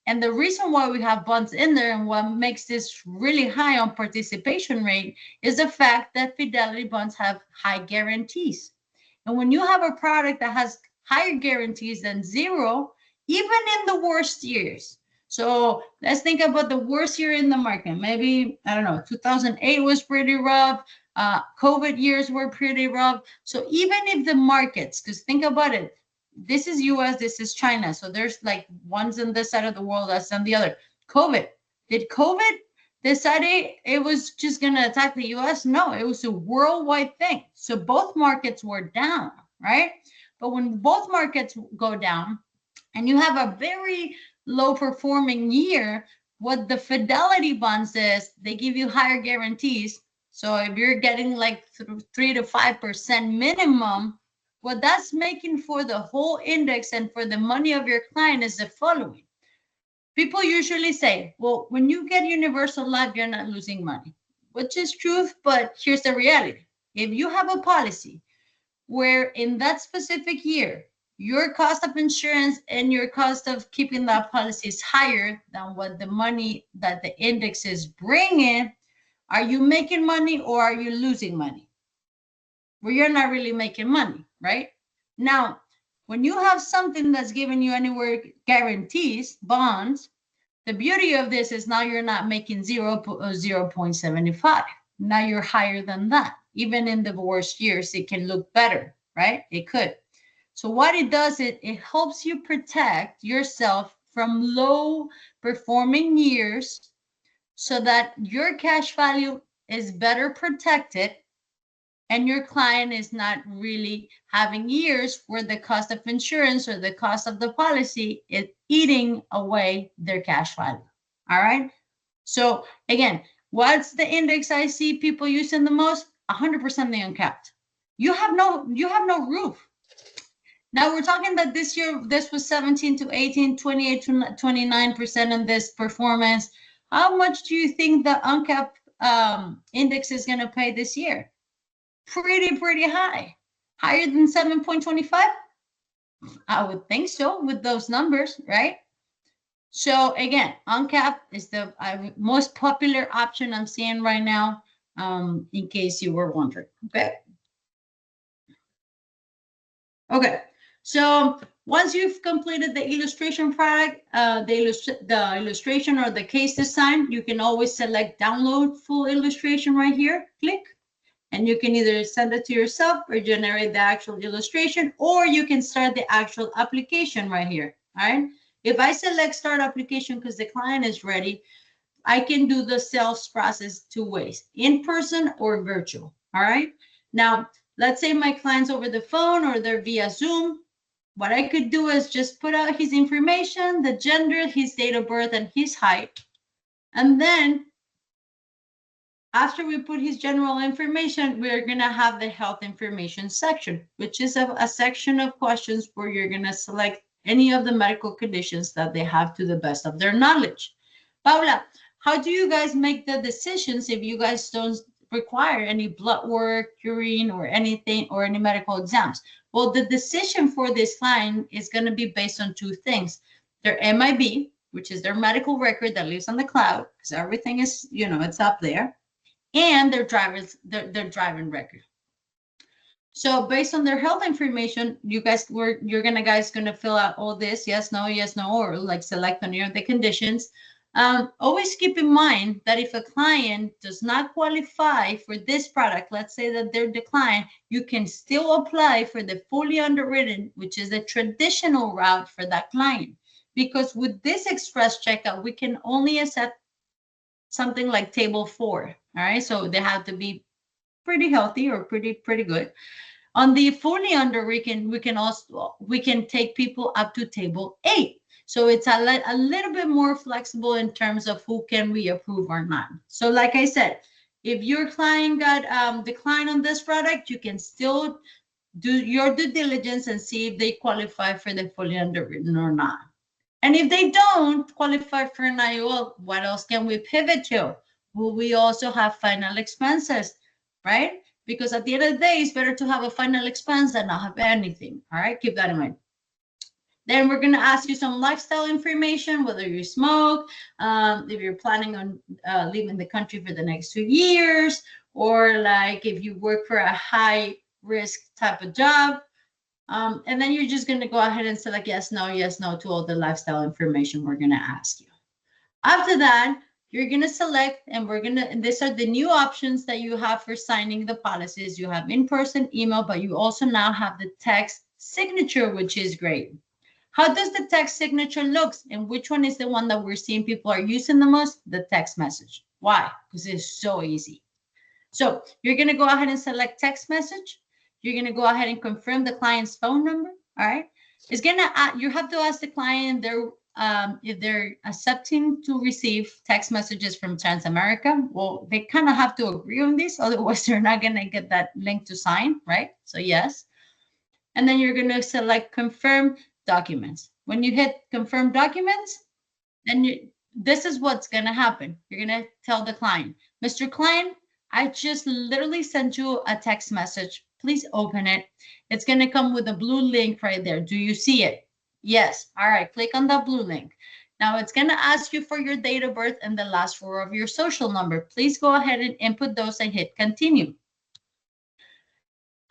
And the reason why we have bonds in there and what makes this really high on participation rate is the fact that Fidelity bonds have high guarantees. And when you have a product that has higher guarantees than zero, even in the worst years. So let's think about the worst year in the market. Maybe, I don't know, 2008 was pretty rough. COVID years were pretty rough. So even if the markets, because think about it, this is US, this is China. So there's like one's on this side of the world, that's on the other. COVID. Did COVID decide it was just going to attack the US? No, it was a worldwide thing. So both markets were down, right? But when both markets go down and you have a very low performing year, what the Fidelity bonds is, they give you higher guarantees. So if you're getting like 3 to 5% minimum, what that's making for the whole index and for the money of your client is the following. People usually say, well, when you get universal life, you're not losing money, which is truth, but here's the reality. If you have a policy where in that specific year, your cost of insurance and your cost of keeping that policy is higher than what the money that the index is bringing, are you making money or are you losing money? Well, you're not really making money, right? Now, when you have something that's giving you anywhere guarantees, bonds, the beauty of this is now you're not making 0.75. Now you're higher than that. Even in the worst years, it can look better, right? It could. So what it does, it helps you protect yourself from low performing years so that your cash value is better protected and your client is not really having years where the cost of insurance or the cost of the policy is eating away their cash value. All right. So again, what's the index I see people using the most? 100% the uncapped. You have no roof. Now we're talking that this year, this was 17 to 18, 28 to 29% in this performance. How much do you think the uncapped index is going to pay this year? Pretty high. Higher than 7.25? I would think so with those numbers, right? So again, uncapped is the most popular option I'm seeing right now, in case you were wondering, okay? Okay, so once you've completed the illustration product, the illustration or the case design, you can always select download full illustration right here, click. And you can either send it to yourself or generate the actual illustration, or you can start the actual application right here. All right. If I select start application because the client is ready, I can do the sales process 2 ways, in person or virtual. All right. Now, let's say my client's over the phone or they're via Zoom. what I could do is just put out his information, the gender, his date of birth, and his height. And then after we put his general information, we're going to have the health information section, which is a section of questions where you're going to select any of the medical conditions that they have to the best of their knowledge. Paula, how do you guys make the decisions if you guys don't require any blood work, urine, or anything, or any medical exams? Well, the decision for this client is going to be based on two things: their MIB, which is their medical record that lives on the cloud, because everything is, it's up there, and their driving record. So based on their health information, you're gonna fill out all this: yes, no, or like select any of the conditions. Always keep in mind that if a client does not qualify for this product, let's say that they're declined, you can still apply for the fully underwritten, which is the traditional route for that client. Because with this express checkout, we can only accept something like table 4. All right, so they have to be pretty healthy or pretty good. On the fully underwritten, we can take people up to table 8. So it's a little bit more flexible in terms of who can we approve or not. So like I said, if your client got declined on this product, you can still do your due diligence and see if they qualify for the fully underwritten or not. And if they don't qualify for an IUL, what else can we pivot to? Will we also have final expenses, right? Because at the end of the day, it's better to have a final expense than not have anything. All right, keep that in mind. Then we're going to ask you some lifestyle information, whether you smoke, if you're planning on leaving the country for the next 2 years, or like if you work for a high risk type of job. And then you're just going to go ahead and select yes, no to all the lifestyle information we're going to ask you. After that, you're going to select, and these are the new options that you have for signing the policies. You have in-person, email, but you also now have the text signature, which is great. How does the text signature look, and which one is the one that we're seeing people are using the most? The text message. Why? Because it's so easy. So you're going to go ahead and select text message. You're going to go ahead and confirm the client's phone number. All right. It's going to, you have to ask the client if they're accepting to receive text messages from Transamerica. Well, they kind of have to agree on this. Otherwise, they're not going to get that link to sign. Right. So yes. And then you're going to select confirm documents. When you hit confirm documents, then this is what's going to happen. You're going to tell the client, Mr. Client, I just literally sent you a text message. Please open it. It's going to come with a blue link right there. Do you see it? Yes. All right. Click on that blue link. Now it's going to ask you for your date of birth and the last 4 of your social number. Please go ahead and input those and hit continue.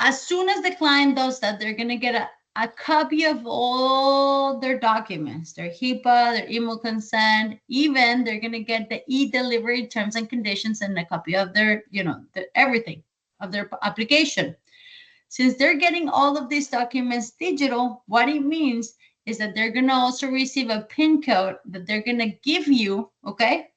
As soon as the client does that, they're going to get a copy of all their documents, their HIPAA, their email consent, even they're going to get the e-delivery terms and conditions and a copy of their, everything of their application. Since they're getting all of these documents digital, what it means is that they're going to also receive a PIN code that they're going to give you, okay?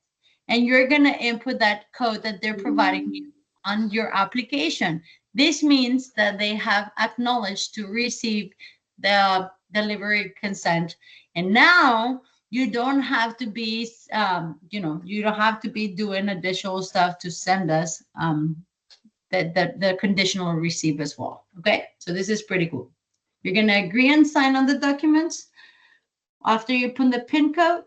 And you're going to input that code that they're providing you on your application. This means that they have acknowledged to receive the delivery consent. And now you don't have to be, you don't have to be doing additional stuff to send us the conditional receipt as well. Okay, so this is pretty cool. You're going to agree and sign on the documents after you put the PIN code.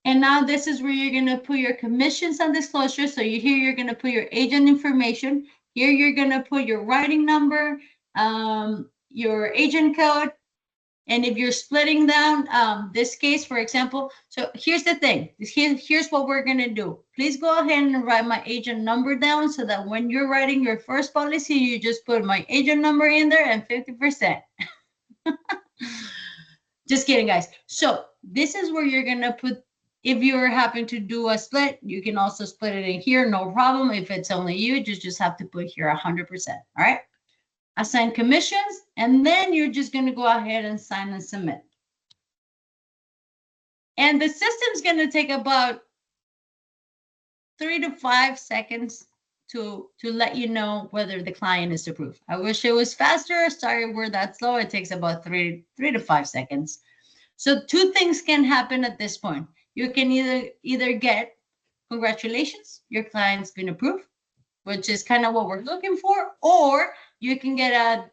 And now this is where you're going to put your commissions and disclosures. So here you're going to put your agent information. Here you're going to put your writing number, your agent code. And if you're splitting down this case, for example, so here's the thing. Here's what we're going to do. Please go ahead and write my agent number down so that when you're writing your first policy, you just put my agent number in there and 50%. Just kidding, guys. So this is where you're going to put, if you're having to do a split, you can also split it in here, no problem. If it's only you, just have to put here 100%, all right? Assign commissions, and then you're just going to go ahead and sign and submit. And the system's going to take about 3 to 5 seconds to let you know whether the client is approved. I wish it was faster. Sorry, we're that slow. It takes about three to 5 seconds. So two things can happen at this point. You can either get congratulations, your client's been approved, which is kind of what we're looking for, or you can get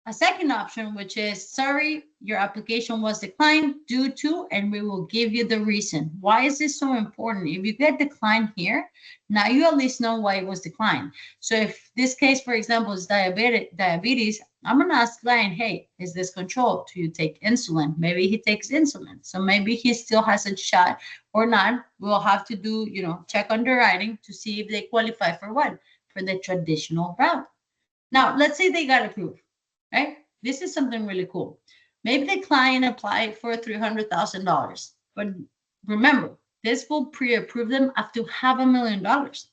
a second option, which is, sorry, your application was declined due to, and we will give you the reason. Why is this so important? If you get declined here, now you at least know why it was declined. So if this case, for example, is diabetes, I'm going to ask client, hey, is this controlled? Do you take insulin? Maybe he takes insulin. So maybe he still has a shot or not. We'll have to do, check underwriting to see if they qualify for what? For the traditional route. Now, let's say they got approved. Right? This is something really cool. Maybe the client applied for $300,000, but remember, this will pre-approve them up to $500,000.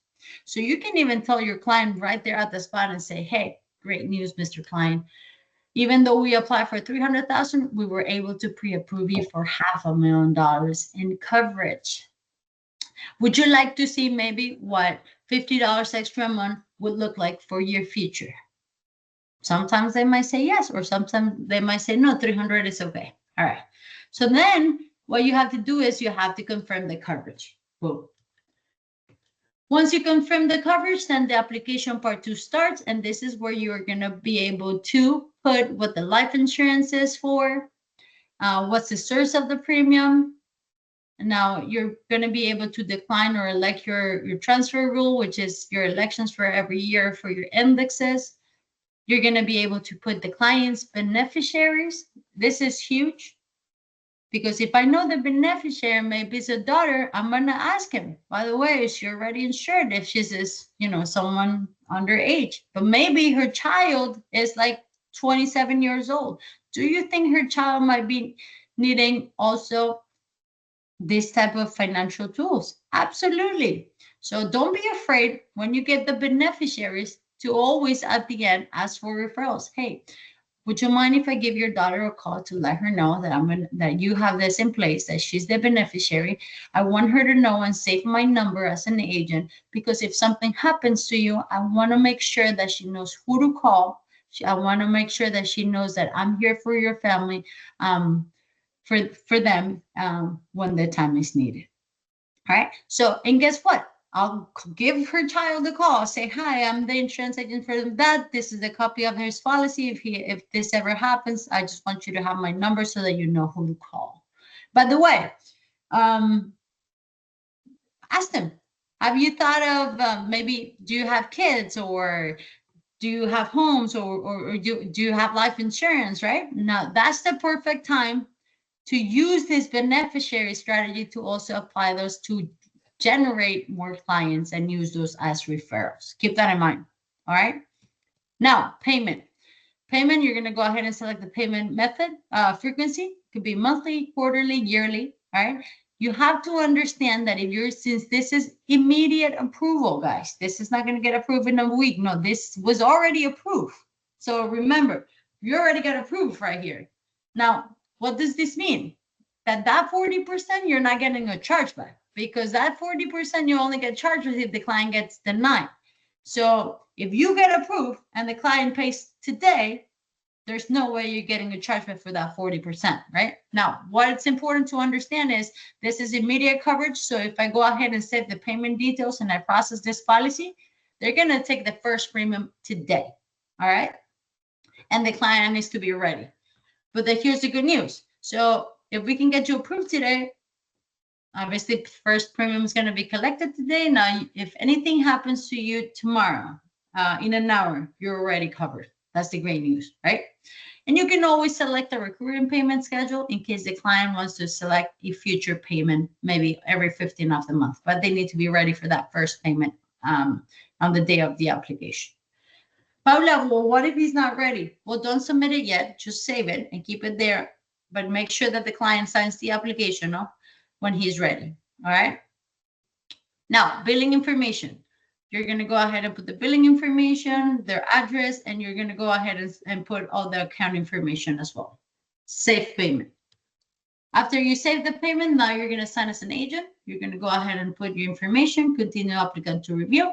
So you can even tell your client right there at the spot and say, hey, great news, Mr. Client. Even though we applied for $300,000, we were able to pre-approve you for $500,000 in coverage. Would you like to see maybe what $50 extra a month would look like for your future? Sometimes they might say yes, or sometimes they might say no, 300 is okay. All right. So then what you have to do is you have to confirm the coverage. Boom. Once you confirm the coverage, then the application part 2 starts. And this is where you're going to be able to put what the life insurance is for, what's the source of the premium. Now you're going to be able to decline or elect your transfer rule, which is your elections for every year for your indexes. You're going to be able to put the client's beneficiaries. This is huge because if I know the beneficiary, maybe it's a daughter, I'm going to ask him, by the way, is she already insured if she's someone underage? But maybe her child is like 27 years old. Do you think her child might be needing also this type of financial tools? Absolutely. So don't be afraid when you get the beneficiaries to always at the end ask for referrals. Hey, would you mind if I give your daughter a call to let her know that that you have this in place, that she's the beneficiary? I want her to know and save my number as an agent, because if something happens to you, I want to make sure that she knows who to call. I want to make sure that she knows that I'm here for your family, for them when the time is needed. All right. So, and guess what? I'll give her child a call, say, hi, I'm the insurance agent for that. This is a copy of his policy. If this ever happens, I just want you to have my number so that you know who to call. By the way, ask them, have you thought of maybe, do you have kids, or do you have homes, or do you have life insurance, right? Now, that's the perfect time to use this beneficiary strategy to also apply those to generate more clients and use those as referrals. Keep that in mind. All right. Now, payment. Payment, you're going to go ahead and select the payment method. Frequency could be monthly, quarterly, yearly. All right. You have to understand that since this is immediate approval, guys, this is not going to get approved in a week. No, this was already approved. So remember, you already got approved right here. Now, what does this mean? That 40% you're not getting a chargeback, because that 40% you only get charged with if the client gets denied. So if you get approved and the client pays today, there's no way you're getting a chargeback for that 40%, right? Now, what's important to understand is this is immediate coverage. So if I go ahead and save the payment details and I process this policy, they're going to take the first premium today. All right. And the client needs to be ready. But here's the good news. So if we can get you approved today, obviously first premium is going to be collected today. Now, if anything happens to you tomorrow, in an hour, you're already covered. That's the great news, right? And you can always select a recurring payment schedule in case the client wants to select a future payment, maybe every 15th of the month, but they need to be ready for that first payment on the day of the application. Paula, well, what if he's not ready? Well, don't submit it yet. Just save it and keep it there. But make sure that the client signs the application when he's ready. All right. Now, billing information. You're going to go ahead and put the billing information, their address, and you're going to go ahead and put all the account information as well. Save payment. After you save the payment, now you're going to sign as an agent. You're going to go ahead and put your information, continue applicant to review,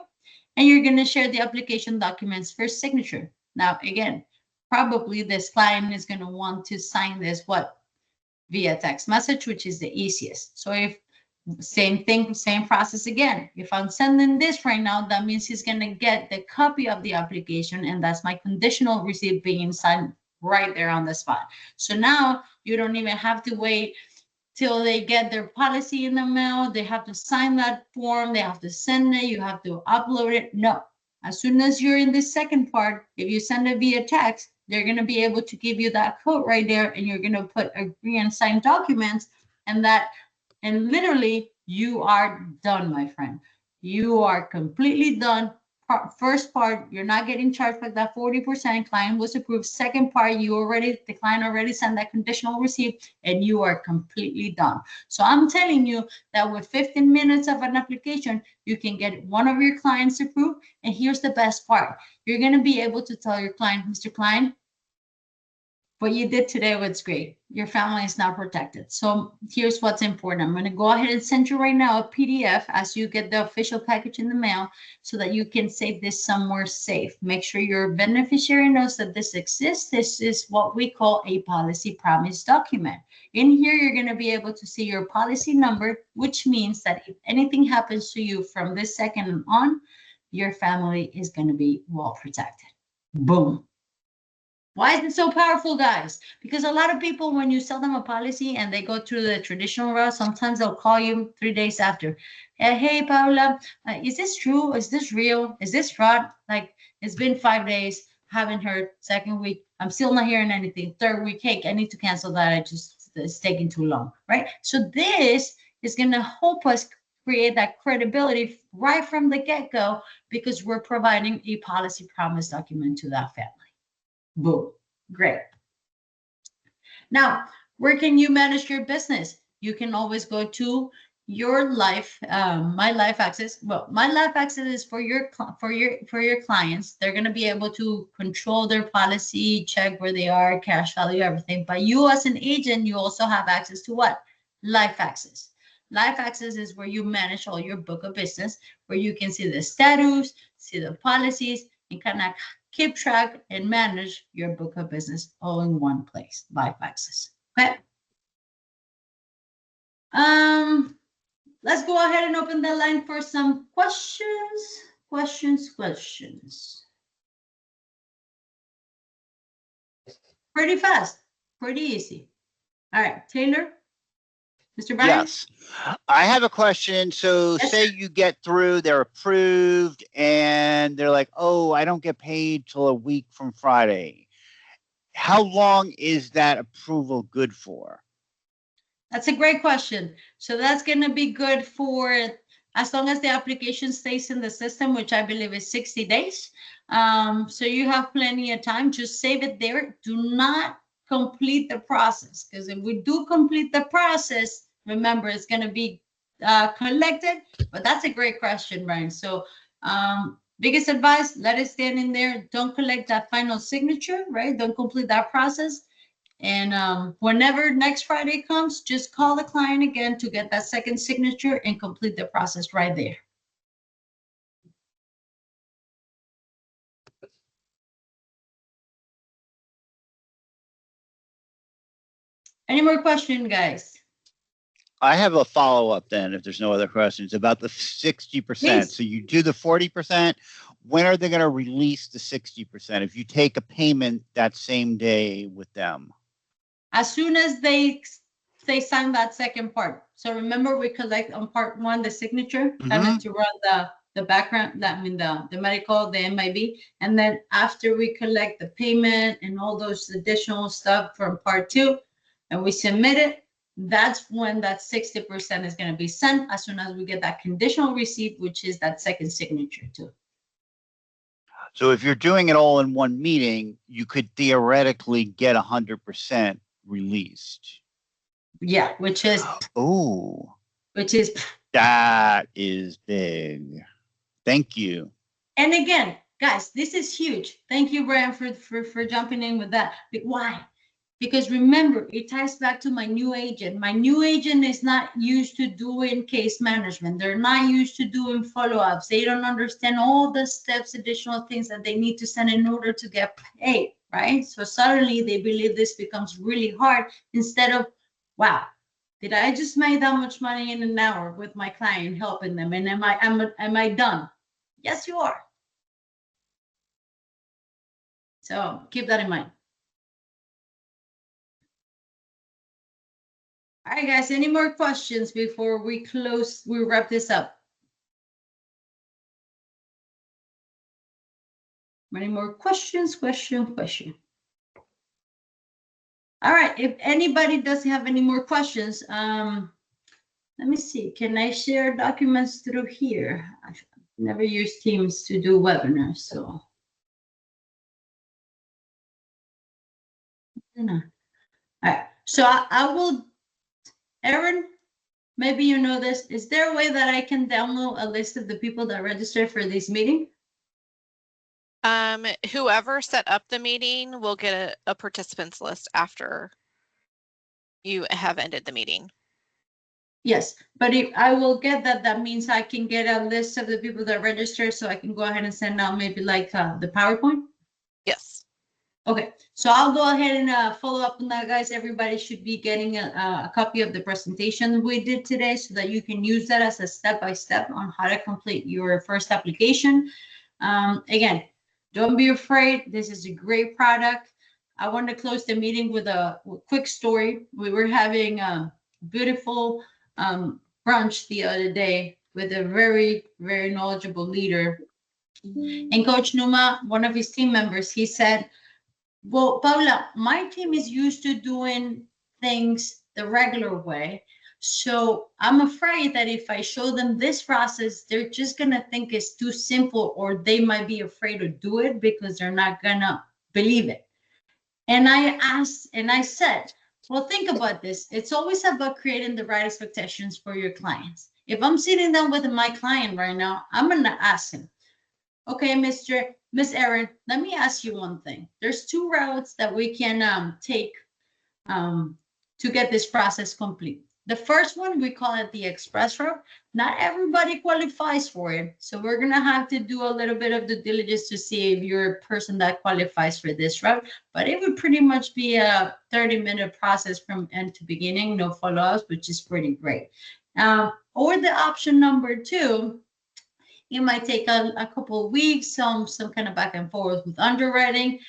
and you're going to share the application documents for signature. Now, again, probably this client is going to want to sign this via text message, which is the easiest. So if same thing, same process again. If I'm sending this right now, that means he's going to get the copy of the application, and that's my conditional receipt being signed right there on the spot. So now you don't even have to wait till they get their policy in the mail. They have to sign that form. They have to send it. You have to upload it. No. As soon as you're in the second part, if you send it via text, they're going to be able to give you that code right there, and you're going to put agree and sign documents, and literally you are done, my friend. You are completely done. First part, you're not getting charged by that 40%. Client was approved. Second part, the client already sent that conditional receipt, and you are completely done. So I'm telling you that with 15 minutes of an application, you can get one of your clients approved. And here's the best part. You're going to be able to tell your client, Mr. Client, what you did today was great. Your family is now protected. So here's what's important. I'm going to go ahead and send you right now a PDF as you get the official package in the mail so that you can save this somewhere safe. Make sure your beneficiary knows that this exists. This is what we call a policy promise document. In here, you're going to be able to see your policy number, which means that if anything happens to you from this second on, your family is going to be well protected. Boom. Why is it so powerful, guys? Because a lot of people, when you sell them a policy and they go through the traditional route, sometimes they'll call you 3 days after. Hey, Paula, is this true? Is this real? Is this fraud? Like, it's been 5 days, haven't heard. Second week, I'm still not hearing anything. Third week, hey, I need to cancel that. It's taking too long, right? So this is going to help us create that credibility right from the get-go because we're providing a policy promise document to that family. Boom. Great. Now, where can you manage your business? You can always go to your life, my life access. Well, my life access is for your clients. They're going to be able to control their policy, check where they are, cash value, everything. But you as an agent, you also have access to what? Life access. Life access is where you manage all your book of business, where you can see the status, see the policies, and kind of keep track and manage your book of business all in one place, Life Access. Okay. Let's go ahead and open the line for some questions. Questions. Pretty fast, pretty easy. All right, Taylor, Mr. Brian? Yes, I have a question. So Yes, say sir. you get through, they're approved, and they're like, oh, I don't get paid till a week from Friday. How long is that approval good for? That's a great question. So that's going to be good for as long as the application stays in the system, which I believe is 60 days. So you have plenty of time. Just save it there. Do not complete the process, because if we do complete the process, remember, it's going to be collected. But that's a great question, Brian. So biggest advice, let it stand in there. Don't collect that final signature, right? Don't complete that process. And whenever next Friday comes, just call the client again to get that second signature and complete the process right there. Any more questions, guys? I have a follow-up then, if there's no other questions, about the 60%. Please. So you do the 40%. When are they going to release the 60%? If you take a payment that same day with them? As soon as they sign that second part. So remember, we collect on part one the signature, having to run the background, that I mean the medical, the MIB, and then after we collect the payment and all those additional stuff from part two, and we submit it, that's when that 60% is going to be sent as soon as we get that conditional receipt, which is that second signature too. So if you're doing it all in one meeting, you could theoretically get 100% released. Yeah, which is that is big. Thank you. And again, guys, this is huge. Thank you, Brian, for jumping in with that. But why? Because remember, it ties back to my new agent. My new agent is not used to doing case management. They're not used to doing follow-ups. They don't understand all the steps, additional things that they need to send in order to get paid, right? So suddenly they believe this becomes really hard instead of, wow, did I just make that much money in an hour with my client helping them? And am I done? Yes, you are. So keep that in mind. All right, guys, any more questions before we wrap this up? Any more questions? Question. All right, if anybody doesn't have any more questions, let me see. Can I share documents through here? I've never used Teams to do webinars, so. All right, so I will, Erin, maybe you know this. Is there a way that I can download a list of the people that registered for this meeting? Whoever set up the meeting will get a participants list after you have ended the meeting. Yes, but if I will get that, that means I can get a list of the people that registered, so I can go ahead and send out maybe like the PowerPoint. Yes. Okay, so I'll go ahead and follow up on that, guys. Everybody should be getting a copy of the presentation we did today so that you can use that as a step-by-step on how to complete your first application. Again, don't be afraid. This is a great product. I want to close the meeting with a quick story. We were having a beautiful brunch the other day with a very, very knowledgeable leader. And Coach Numa, one of his team members, he said, well, Paula, my team is used to doing things the regular way. So I'm afraid that if I show them this process, they're just going to think it's too simple, or they might be afraid to do it because they're not going to believe it. And I asked, and I said, well, think about this. It's always about creating the right expectations for your clients. If I'm sitting down with my client right now, I'm going to ask him, okay, Miss Erin, let me ask you one thing. There's two routes that we can take to get this process complete. The first one, we call it the express route. Not everybody qualifies for it. So we're going to have to do a little bit of due diligence to see if you're a person that qualifies for this route. But it would pretty much be a 30-minute process from end to beginning, no follow-ups, which is pretty great. Or the option number two, it might take a couple of weeks, some kind of back and forth with underwriting.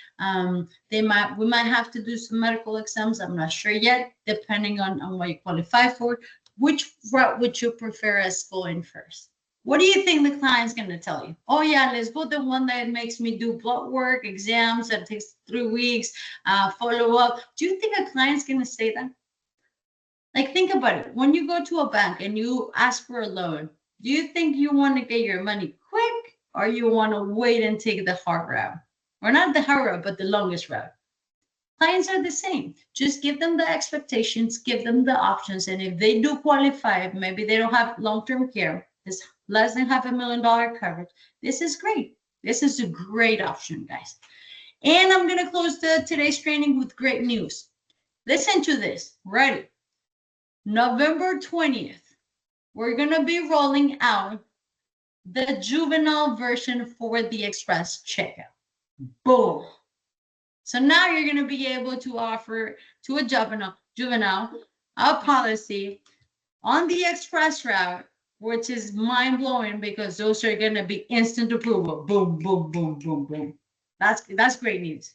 We might have to do some medical exams. I'm not sure yet, depending on what you qualify for. Which route would you prefer as going first? What do you think the client's going to tell you? Oh yeah, let's go the one that makes me do blood work, exams, that takes 3 weeks, follow up. Do you think a client's going to say that? Like, think about it. When you go to a bank and you ask for a loan, do you think you want to get your money quick, or you want to wait and take the hard route? Or not the hard route, but the longest route. Clients are the same. Just give them the expectations, give them the options. And if they do qualify, maybe they don't have long-term care, it's less than $500,000 coverage. This is great. This is a great option, guys. And I'm going to close today's training with great news. Listen to this. Ready? November 20th. We're going to be rolling out the juvenile version for the express checkout. Boom. So now you're going to be able to offer to a juvenile a policy on the express route, which is mind-blowing because those are going to be instant approval. Boom, boom, boom, boom, boom. That's great news.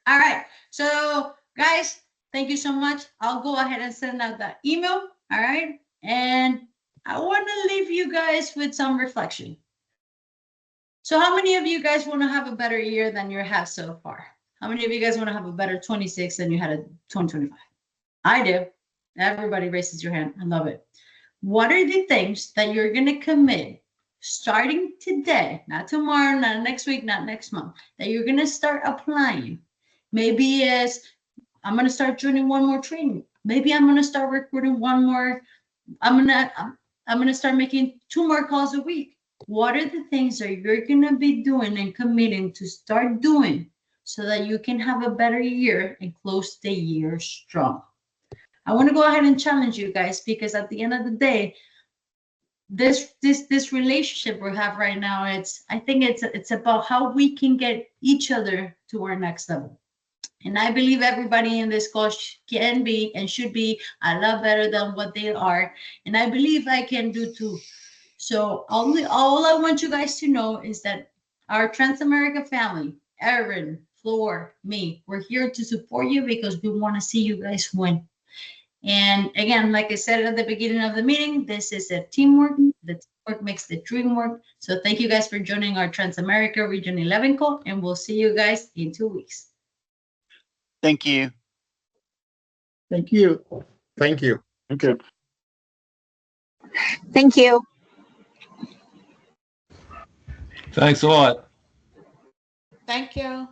All right. So, guys, thank you so much. I'll go ahead and send out that email. All right. And I want to leave you guys with some reflection. So how many of you guys want to have a better year than you have so far? How many of you guys want to have a better 26 than you had a 2025? I do. Everybody raises your hand. I love it. What are the things that you're going to commit starting today, not tomorrow, not next week, not next month, that you're going to start applying? Maybe it's, I'm going to start joining one more training. Maybe I'm going to start recruiting one more. I'm going to start making 2 more calls a week. What are the things that you're going to be doing and committing to start doing so that you can have a better year and close the year strong. I want to go ahead and challenge you guys, because at the end of the day, this relationship we have right now, I think it's about how we can get each other to our next level. And I believe everybody in this course can be and should be a lot better than what they are. And I believe I can do too. So all I want you guys to know is that our Transamerica family, Erin, Floor, me, we're here to support you because we want to see you guys win. And again, like I said at the beginning of the meeting, this is a teamwork. The teamwork makes the dream work. So thank you guys for joining our Transamerica Region 11 call, and we'll see you guys in 2 weeks. Thank you. Thank you. Thank you. Thank you. Thank you. Thanks a lot. Thank you.